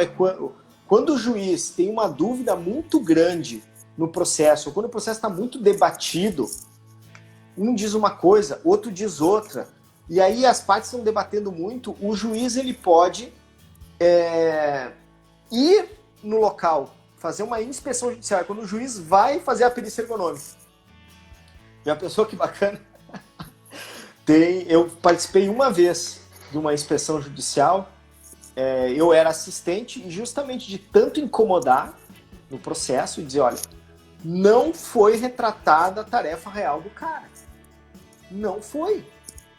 quando o juiz tem uma dúvida muito grande no processo, ou quando o processo está muito debatido, um diz uma coisa, outro diz outra, e aí as partes estão debatendo muito, o juiz ele pode ir no local, fazer uma inspeção judicial. Quando o juiz vai fazer a perícia ergonômica. Já pensou que bacana? Eu participei uma vez de uma inspeção judicial, eu era assistente e justamente de tanto incomodar no processo e dizer, olha, não foi retratada a tarefa real do cara. Não foi.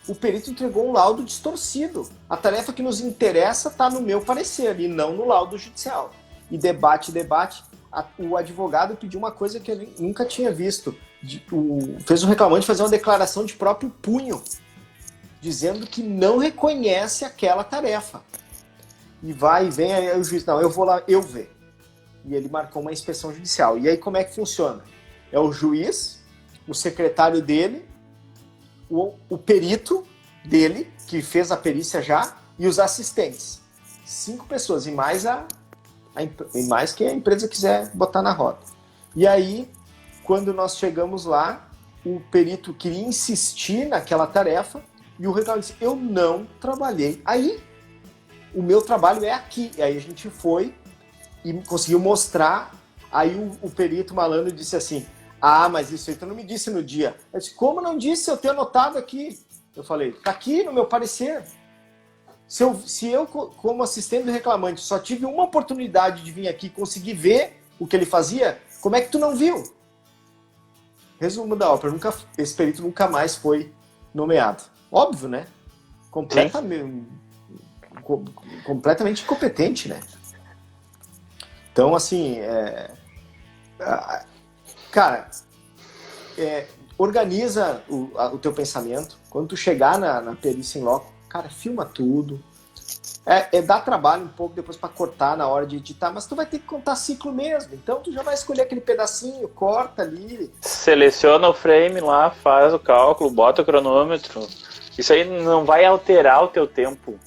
O perito entregou um laudo distorcido. A tarefa que nos interessa está no meu parecer e não no laudo judicial. E debate. O advogado pediu uma coisa que eu nunca tinha visto. Fez o reclamante fazer uma declaração de próprio punho, dizendo que não reconhece aquela tarefa. E vai e vem, aí o juiz, não, eu vou lá, eu ver. E ele marcou uma inspeção judicial. E aí como é que funciona? É o juiz, o secretário dele, o perito dele, que fez a perícia já, e os assistentes. 5 pessoas, e mais que a empresa quiser botar na roda. E aí, quando nós chegamos lá, o perito queria insistir naquela tarefa, e o reclamante disse, eu não trabalhei aí. O meu trabalho é aqui. E aí a gente foi e conseguiu mostrar. Aí o perito malandro disse assim, mas isso aí tu não me disse no dia. Eu disse, como não disse? Eu tenho anotado aqui. Eu falei, tá aqui no meu parecer. Se eu, como assistente do reclamante, só tive uma oportunidade de vir aqui e conseguir ver o que ele fazia, como é que tu não viu? Resumo da ópera, esse perito nunca mais foi nomeado. Óbvio, né? Completamente incompetente, né? Então, assim, cara, organiza o teu pensamento. Quando tu chegar na perícia em loco, cara, filma tudo. Dá trabalho um pouco depois para cortar na hora de editar, mas tu vai ter que contar ciclo mesmo. Então tu já vai escolher aquele pedacinho, corta ali.
Seleciona o frame lá, faz o cálculo, bota o cronômetro. Isso aí não vai alterar o teu tempo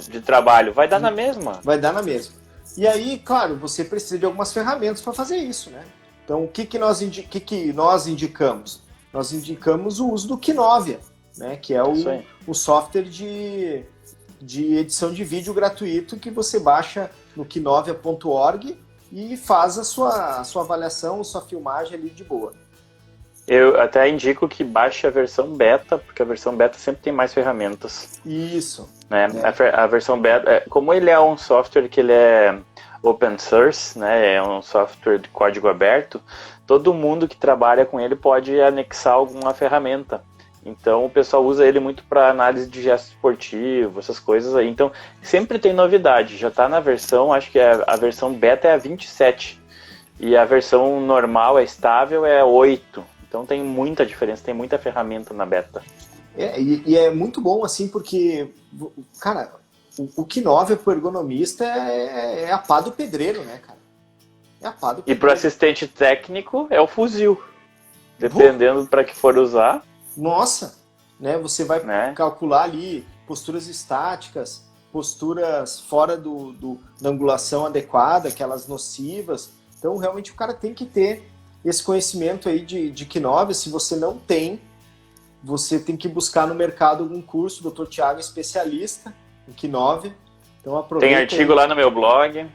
de trabalho. Vai dar na mesma.
Vai dar na mesma. E aí, claro, você precisa de algumas ferramentas para fazer isso, né? Então, o que nós indicamos? Nós indicamos o uso do Kinovia, né? Que é o software de edição de vídeo gratuito que você baixa no kinovia.org e faz a sua avaliação, a sua filmagem ali de boa.
Eu até indico que baixe a versão beta, porque a versão beta sempre tem mais ferramentas.
Isso.
Né? A versão beta, como ele é um software que ele é open source, né? É um software de código aberto, todo mundo que trabalha com ele pode anexar alguma ferramenta. Então o pessoal usa ele muito para análise de gesto esportivo, essas coisas aí. Então sempre tem novidade. Já está na versão, acho que a versão beta é a 27. E a versão normal, estável, é 8. Então tem muita diferença, tem muita ferramenta na beta.
E é muito bom, assim, porque, cara, o Kinovi pro ergonomista é a pá do pedreiro, né, cara? É a pá do pedreiro.
E pro assistente técnico é o fuzil. Dependendo para que for usar.
Nossa, né? Você vai calcular ali posturas estáticas, posturas fora da angulação adequada, aquelas nocivas. Então, realmente, o cara tem que ter esse conhecimento aí de Kinovi. Se você não tem, você tem que buscar no mercado algum curso. O Dr. Thiago é especialista em Kinovi. Então, aproveita.
Tem artigo aí lá no meu blog.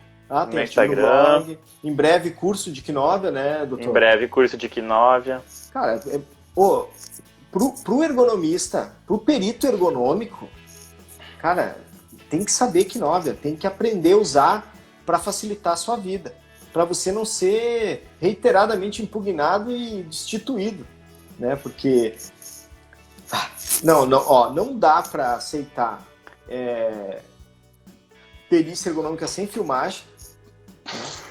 Tem Instagram. No blog. Em breve, curso de Kinovi, né, doutor?
Em breve, curso de Kinovi.
Cara, pro ergonomista, pro perito ergonômico, cara, tem que saber Kinovi, tem que aprender a usar para facilitar a sua vida, para você não ser reiteradamente impugnado e destituído, né? Porque não dá para aceitar perícia ergonômica sem filmagem.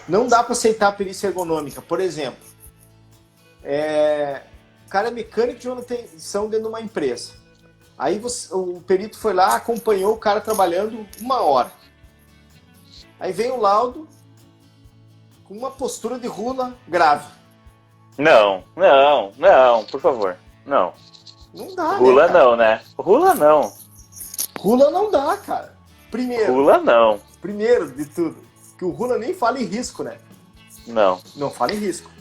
Não dá para aceitar a perícia ergonômica. Por exemplo, o cara é mecânico de manutenção dentro de uma empresa. Aí o perito foi lá, acompanhou o cara trabalhando 1 hora. Aí vem o laudo com uma postura de rula grave.
Não, por favor. Não.
Não dá,
Rula
né,
não, né? Rula não.
Rula não dá, cara.
Rula não.
Primeiro de tudo, que o rula nem fala em risco, né?
Não.
Não fala em risco.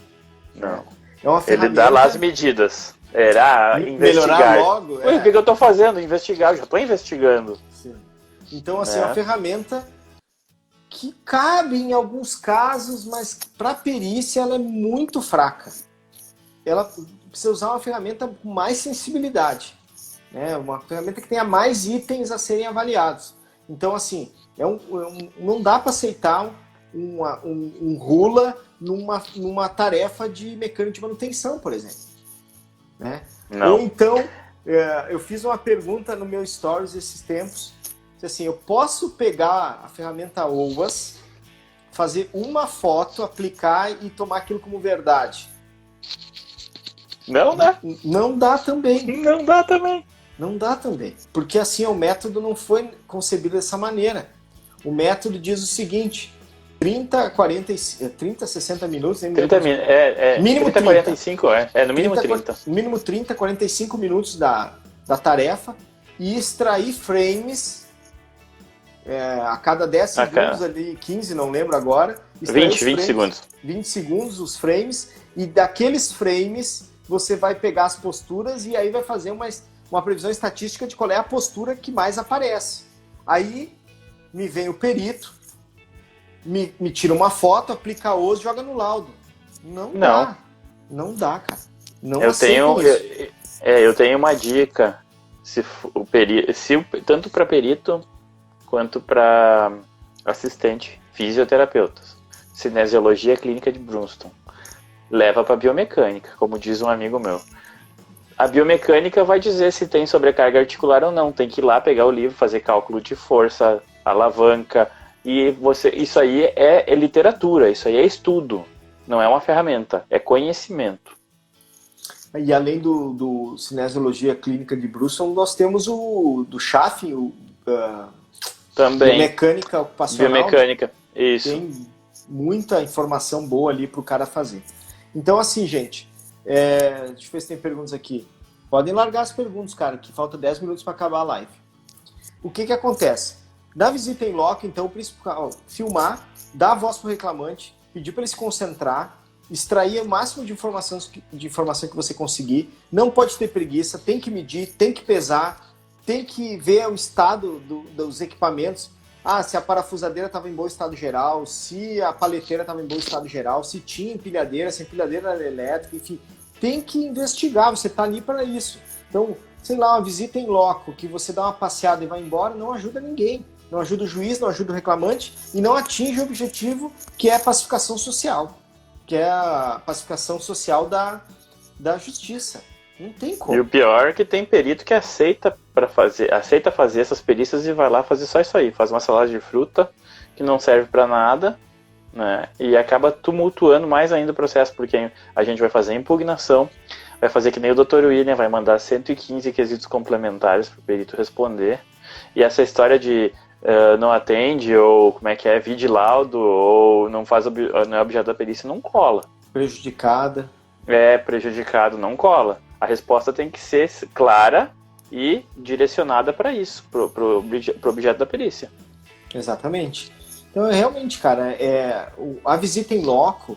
Não.
É uma ferramenta...
Ele dá lá as medidas. Era investigar.
Melhorar logo.
O que eu tô fazendo? Investigar. Eu já tô investigando.
Sim. Então, assim, é uma ferramenta que cabe em alguns casos, mas para perícia ela é muito fraca. Ela precisa usar uma ferramenta com mais sensibilidade, né? Uma ferramenta que tenha mais itens a serem avaliados. Então, assim, não dá para aceitar um rula numa tarefa de mecânico de manutenção, por exemplo. Né?
Não.
Ou então, eu fiz uma pergunta no meu Stories esses tempos, assim, eu posso pegar a ferramenta OWASP, fazer uma foto, aplicar e tomar aquilo como verdade?
Não dá.
Não dá também.
Não dá também.
Não dá também. Porque assim, o método não foi concebido dessa maneira. O método diz o seguinte: 30, 60 minutos...
30 minutos.
Mínimo
30,
30.
45, no mínimo 30.
Mínimo 30, 45 minutos da tarefa e extrair frames a cada 10 segundos ali, 15, não lembro agora.
20 segundos.
20 segundos os frames, e daqueles frames você vai pegar as posturas e aí vai fazer uma previsão estatística de qual é a postura que mais aparece. Aí me vem o perito, me tira uma foto, aplica a OS e joga no laudo. Não dá, cara.
Eu tenho uma dica, tanto para perito quanto para assistente, fisioterapeutas. Cinesiologia clínica de Brunston. Leva para biomecânica, como diz um amigo meu. A biomecânica vai dizer se tem sobrecarga articular ou não. Tem que ir lá pegar o livro, fazer cálculo de força, alavanca. E isso aí é literatura, isso aí é estudo. Não é uma ferramenta, é conhecimento.
E além do Cinesiologia Clínica de Brunston, nós temos o do Schaffin,
também.
Biomecânica Ocupacional.
Biomecânica, isso.
Tem muita informação boa ali para o cara fazer. Então, assim, gente, deixa eu ver se tem perguntas aqui. Podem largar as perguntas, cara, que falta 10 minutos para acabar a live. O que acontece? Na visita em loco, então, principal, filmar, dar a voz para o reclamante, pedir para ele se concentrar, extrair o máximo de informação que você conseguir. Não pode ter preguiça, tem que medir, tem que pesar, tem que ver o estado dos equipamentos. Se a parafusadeira estava em bom estado geral, se a paleteira estava em bom estado geral, se tinha empilhadeira, se a empilhadeira era elétrica, enfim. Tem que investigar, você está ali para isso. Então, sei lá, uma visita em loco, que você dá uma passeada e vai embora, não ajuda ninguém. Não ajuda o juiz, não ajuda o reclamante e não atinge o objetivo, que é a pacificação social. Que é a pacificação social da justiça. Não tem
E
como.
o pior é que tem perito que aceita fazer essas perícias e vai lá fazer só isso aí. Faz uma salada de fruta que não serve para nada, né? E acaba tumultuando mais ainda o processo, porque a gente vai fazer impugnação, vai fazer que nem o Dr. William, vai mandar 115 quesitos complementares para o perito responder. E essa história de não atende, ou como é que é, vide laudo, ou não é objeto da perícia, não cola.
Prejudicada.
Prejudicado, não cola. A resposta tem que ser clara e direcionada para isso, pro objeto da perícia.
Exatamente. Então, realmente, cara, a visita em loco,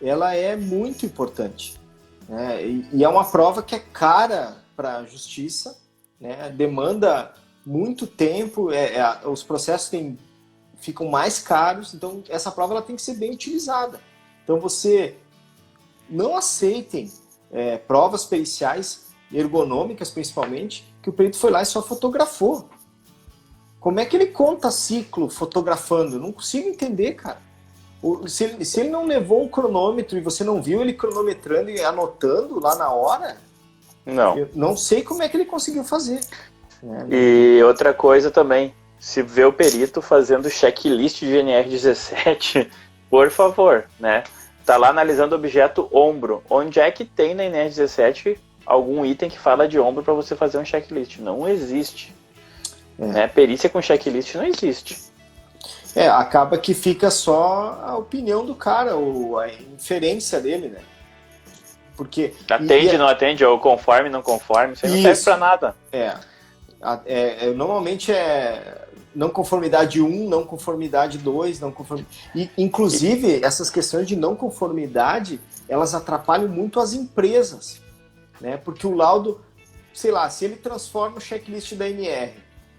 ela é muito importante, né? E é uma prova que é cara para a justiça, né? Demanda muito tempo, os processos ficam mais caros, então essa prova ela tem que ser bem utilizada. Então, não aceitem provas periciais, ergonômicas principalmente, que o perito foi lá e só fotografou. Como é que ele conta ciclo fotografando? Eu não consigo entender, cara. Se ele não levou um cronômetro e você não viu ele cronometrando e anotando lá na hora, eu não sei como é que ele conseguiu fazer.
E outra coisa também, se vê o perito fazendo checklist de NR17, por favor, né? Tá lá analisando o objeto ombro. Onde é que tem na NR17 algum item que fala de ombro para você fazer um checklist? Não existe. Né? Perícia com checklist não existe.
Acaba que fica só a opinião do cara, ou a inferência dele, né? Porque
atende, não atende, ou conforme, não conforme, isso aí não serve para nada.
Normalmente não conformidade 1, não conformidade 2, não conformidade... Inclusive, essas questões de não conformidade, elas atrapalham muito as empresas, né? Porque o laudo, sei lá, se ele transforma o checklist da NR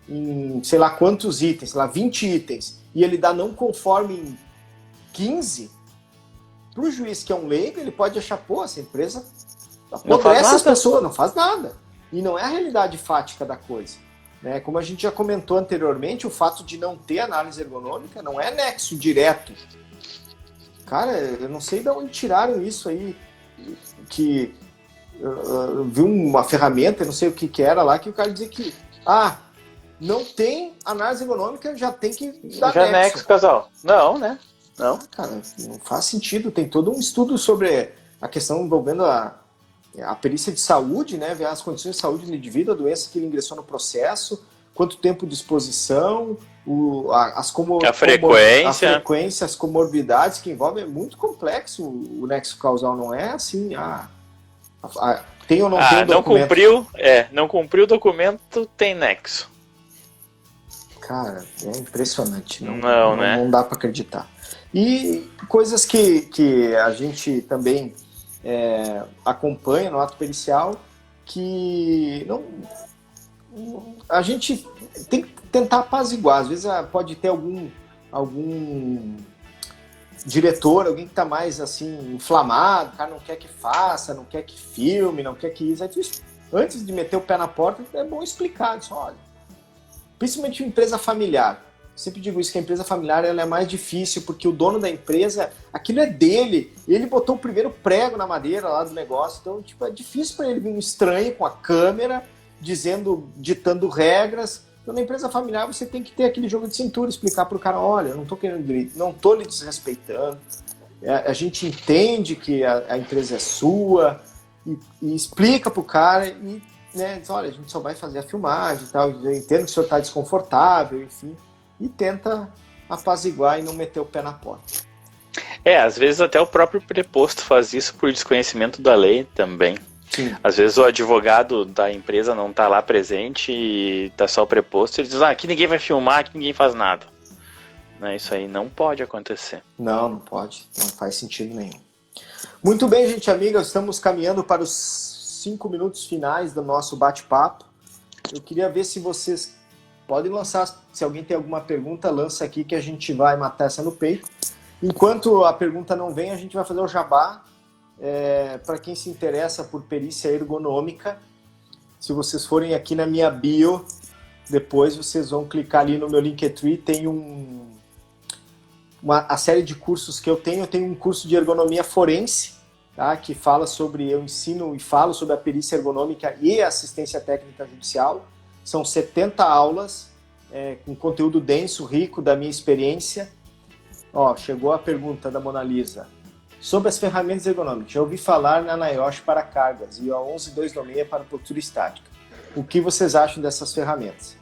em, sei lá quantos itens, sei lá, 20 itens, e ele dá não conforme em 15, para o juiz que é um leigo, ele pode achar, essa empresa apodrece as pessoas, não faz nada. E não é a realidade fática da coisa. Né? Como a gente já comentou anteriormente, o fato de não ter análise ergonômica não é nexo direto. Cara, eu não sei de onde tiraram isso aí, que eu vi uma ferramenta, não sei o que era lá, que o cara dizia que não tem análise ergonômica, já tem que dar
já nexo, casal. Não, né? Não.
Cara, não faz sentido. Tem todo um estudo sobre a questão envolvendo a perícia de saúde, né? Ver as condições de saúde do indivíduo, a doença que ele ingressou no processo, quanto tempo de exposição, a frequência, as comorbidades que envolvem. É muito complexo o nexo causal, não é assim, tem ou não tem documento.
Não cumpriu o documento, tem nexo.
Cara, é impressionante.
Né?
Não dá para acreditar. E coisas que a gente também acompanha no ato pericial, que a gente tem que tentar apaziguar. Às vezes pode ter algum diretor, alguém que está mais assim inflamado, o cara não quer que faça, não quer que filme, não quer que isso. Antes de meter o pé na porta, é bom explicar. Olha, principalmente uma empresa familiar. Eu sempre digo isso, que a empresa familiar ela é mais difícil, porque o dono da empresa, aquilo é dele. Ele botou o primeiro prego na madeira lá do negócio. Então, é difícil para ele vir um estranho com a câmera, ditando regras. Então, na empresa familiar, você tem que ter aquele jogo de cintura, explicar para o cara, olha, eu não estou querendo direito, não estou lhe desrespeitando. A gente entende que a empresa é sua, e explica para o cara, e diz, olha, a gente só vai fazer a filmagem e tal, eu entendo que o senhor está desconfortável, enfim. E tenta apaziguar e não meter o pé na porta.
Às vezes até o próprio preposto faz isso por desconhecimento da lei também.
Sim.
Às vezes o advogado da empresa não está lá presente e está só o preposto, ele diz, aqui ninguém vai filmar, aqui ninguém faz nada. Isso aí não pode acontecer.
Não pode, não faz sentido nenhum. Muito bem, gente amiga, estamos caminhando para os 5 minutos finais do nosso bate-papo. Eu queria ver se vocês podem lançar, se alguém tem alguma pergunta, lança aqui que a gente vai matar essa no peito. Enquanto a pergunta não vem, a gente vai fazer o jabá. Para quem se interessa por perícia ergonômica, se vocês forem aqui na minha bio, depois vocês vão clicar ali no meu Linktree, tem a série de cursos que eu tenho um curso de ergonomia forense, tá? Que fala sobre, eu ensino e falo sobre a perícia ergonômica e assistência técnica judicial. São 70 aulas, com conteúdo denso, rico da minha experiência. Ó, chegou a pergunta da Mona Lisa. Sobre as ferramentas ergonômicas, já ouvi falar na NIOSH para cargas e a 11296 para postura estática. O que vocês acham dessas ferramentas?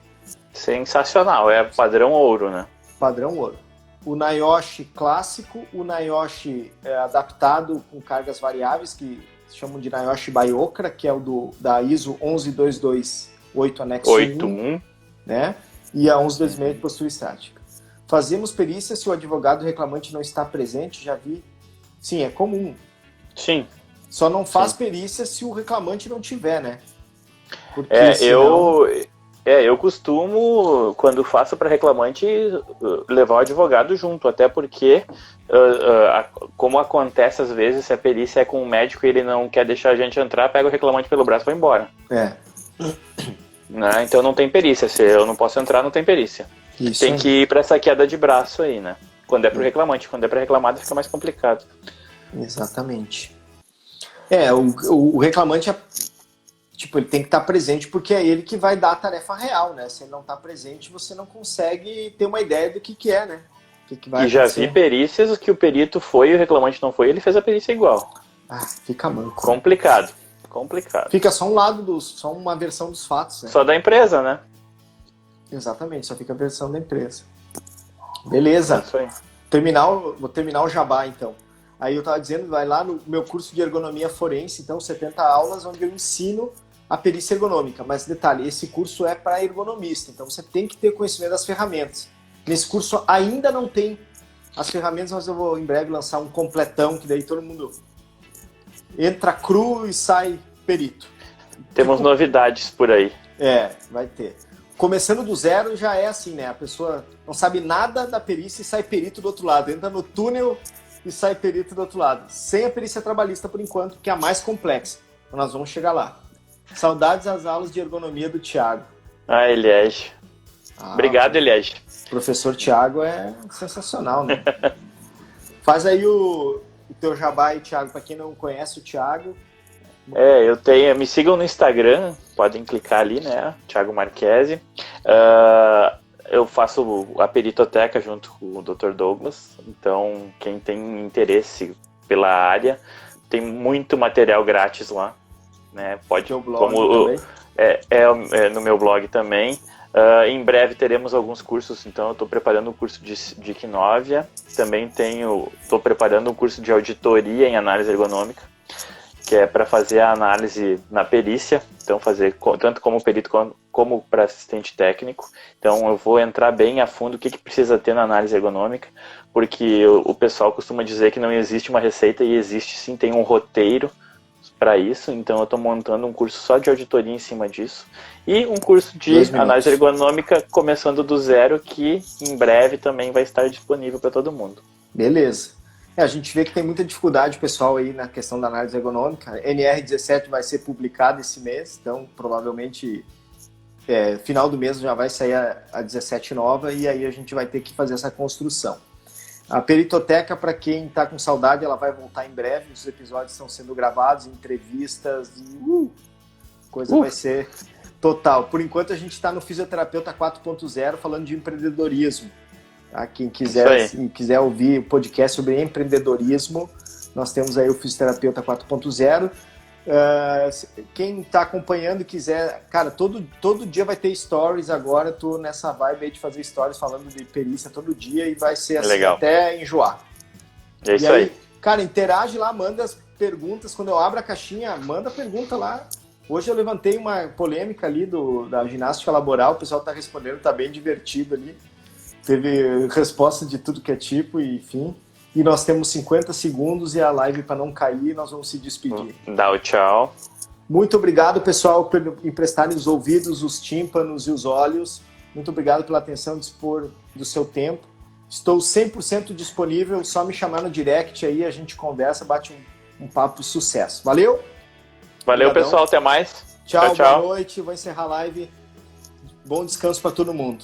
Sensacional, é padrão ouro, né?
Padrão ouro. O NIOSH clássico, o NIOSH adaptado com cargas variáveis, que se chamam de NIOSH Biocra, que é o da ISO 11228 anexo 1, né? E a 11296 de postura estática. Fazemos perícia se o advogado reclamante não está presente, já vi. Sim, é comum.
Sim.
Só não faz perícia se o reclamante não tiver, né? Porque
eu costumo, quando faço para reclamante, levar o advogado junto, até porque, como acontece às vezes, se a perícia é com o médico e ele não quer deixar a gente entrar, pega o reclamante pelo braço e vai embora. Né? Então não tem perícia, se eu não posso entrar, não tem perícia.
Isso
tem que ir para essa queda de braço aí, né? Quando é pro reclamante, quando é para reclamado fica mais complicado.
Exatamente. O reclamante ele tem que estar presente porque é ele que vai dar a tarefa real, né? Se ele não está presente, você não consegue ter uma ideia do que é, né? O que vai acontecer.
Já vi perícias que o perito foi e o reclamante não foi, ele fez a perícia igual.
Fica manco.
Complicado.
Fica só um lado, só uma versão dos fatos, né?
Só da empresa, né?
Exatamente, só fica a versão da empresa. Beleza.
Isso aí.
Vou terminar o jabá, então. Aí eu estava dizendo, vai lá no meu curso de ergonomia forense, então 70 aulas, onde eu ensino a perícia ergonômica. Mas detalhe, esse curso é para ergonomista, então você tem que ter conhecimento das ferramentas. Nesse curso ainda não tem as ferramentas, mas eu vou em breve lançar um completão, que daí todo mundo entra cru e sai perito.
Temos novidades por aí.
Vai ter. Começando do zero já é assim, né? A pessoa não sabe nada da perícia e sai perito do outro lado. Entra no túnel e sai perito do outro lado. Sem a perícia trabalhista, por enquanto, que é a mais complexa. Então nós vamos chegar lá. Saudades das aulas de ergonomia do Thiago.
Eliege. Obrigado, Eliege.
O professor Thiago é sensacional, né? Faz aí o teu jabá aí, Thiago, para quem não conhece o Thiago.
Me sigam no Instagram, podem clicar ali, né? Thiago Marchese. Eu faço a peritoteca junto com o Dr. Douglas, então quem tem interesse pela área, tem muito material grátis lá, né? Pode,
no blog
no meu blog também. Em breve teremos alguns cursos, então eu estou preparando um curso de Quinovia, também estou preparando um curso de auditoria em análise ergonômica, que é para fazer a análise na perícia, então fazer tanto como perito como para assistente técnico. Então eu vou entrar bem a fundo o que precisa ter na análise ergonômica, porque o pessoal costuma dizer que não existe uma receita, e existe sim, tem um roteiro para isso, então eu estou montando um curso só de auditoria em cima disso, e um curso de análise ergonômica começando do zero, que em breve também vai estar disponível para todo mundo.
Beleza. A gente vê que tem muita dificuldade, pessoal, aí na questão da análise ergonômica. NR17 vai ser publicado esse mês, então provavelmente final do mês já vai sair a 17 nova, e aí a gente vai ter que fazer essa construção. A peritoteca, para quem está com saudade, ela vai voltar em breve. Os episódios estão sendo gravados, entrevistas, e coisa vai ser total. Por enquanto a gente está no Fisioterapeuta 4.0 falando de empreendedorismo. Tá? Quem quiser ouvir o podcast sobre empreendedorismo, nós temos aí o Fisioterapeuta 4.0. Quem está acompanhando e quiser, cara, todo dia vai ter stories agora. Tô nessa vibe aí de fazer stories falando de perícia todo dia, e vai ser assim até enjoar.
É isso aí.
Cara, interage lá, manda as perguntas. Quando eu abro a caixinha, manda pergunta lá. Hoje eu levantei uma polêmica ali da ginástica laboral, o pessoal tá respondendo, tá bem divertido ali. Teve resposta de tudo que é tipo, enfim. E nós temos 50 segundos e a live, para não cair, nós vamos se despedir.
Dá o tchau.
Muito obrigado, pessoal, por emprestarem os ouvidos, os tímpanos e os olhos. Muito obrigado pela atenção, dispor do seu tempo. Estou 100% disponível, só me chamar no direct aí, a gente conversa, bate um papo sucesso. Valeu?
Valeu, obrigadão. Pessoal, até mais.
Tchau, boa noite, vou encerrar a live. Bom descanso para todo mundo.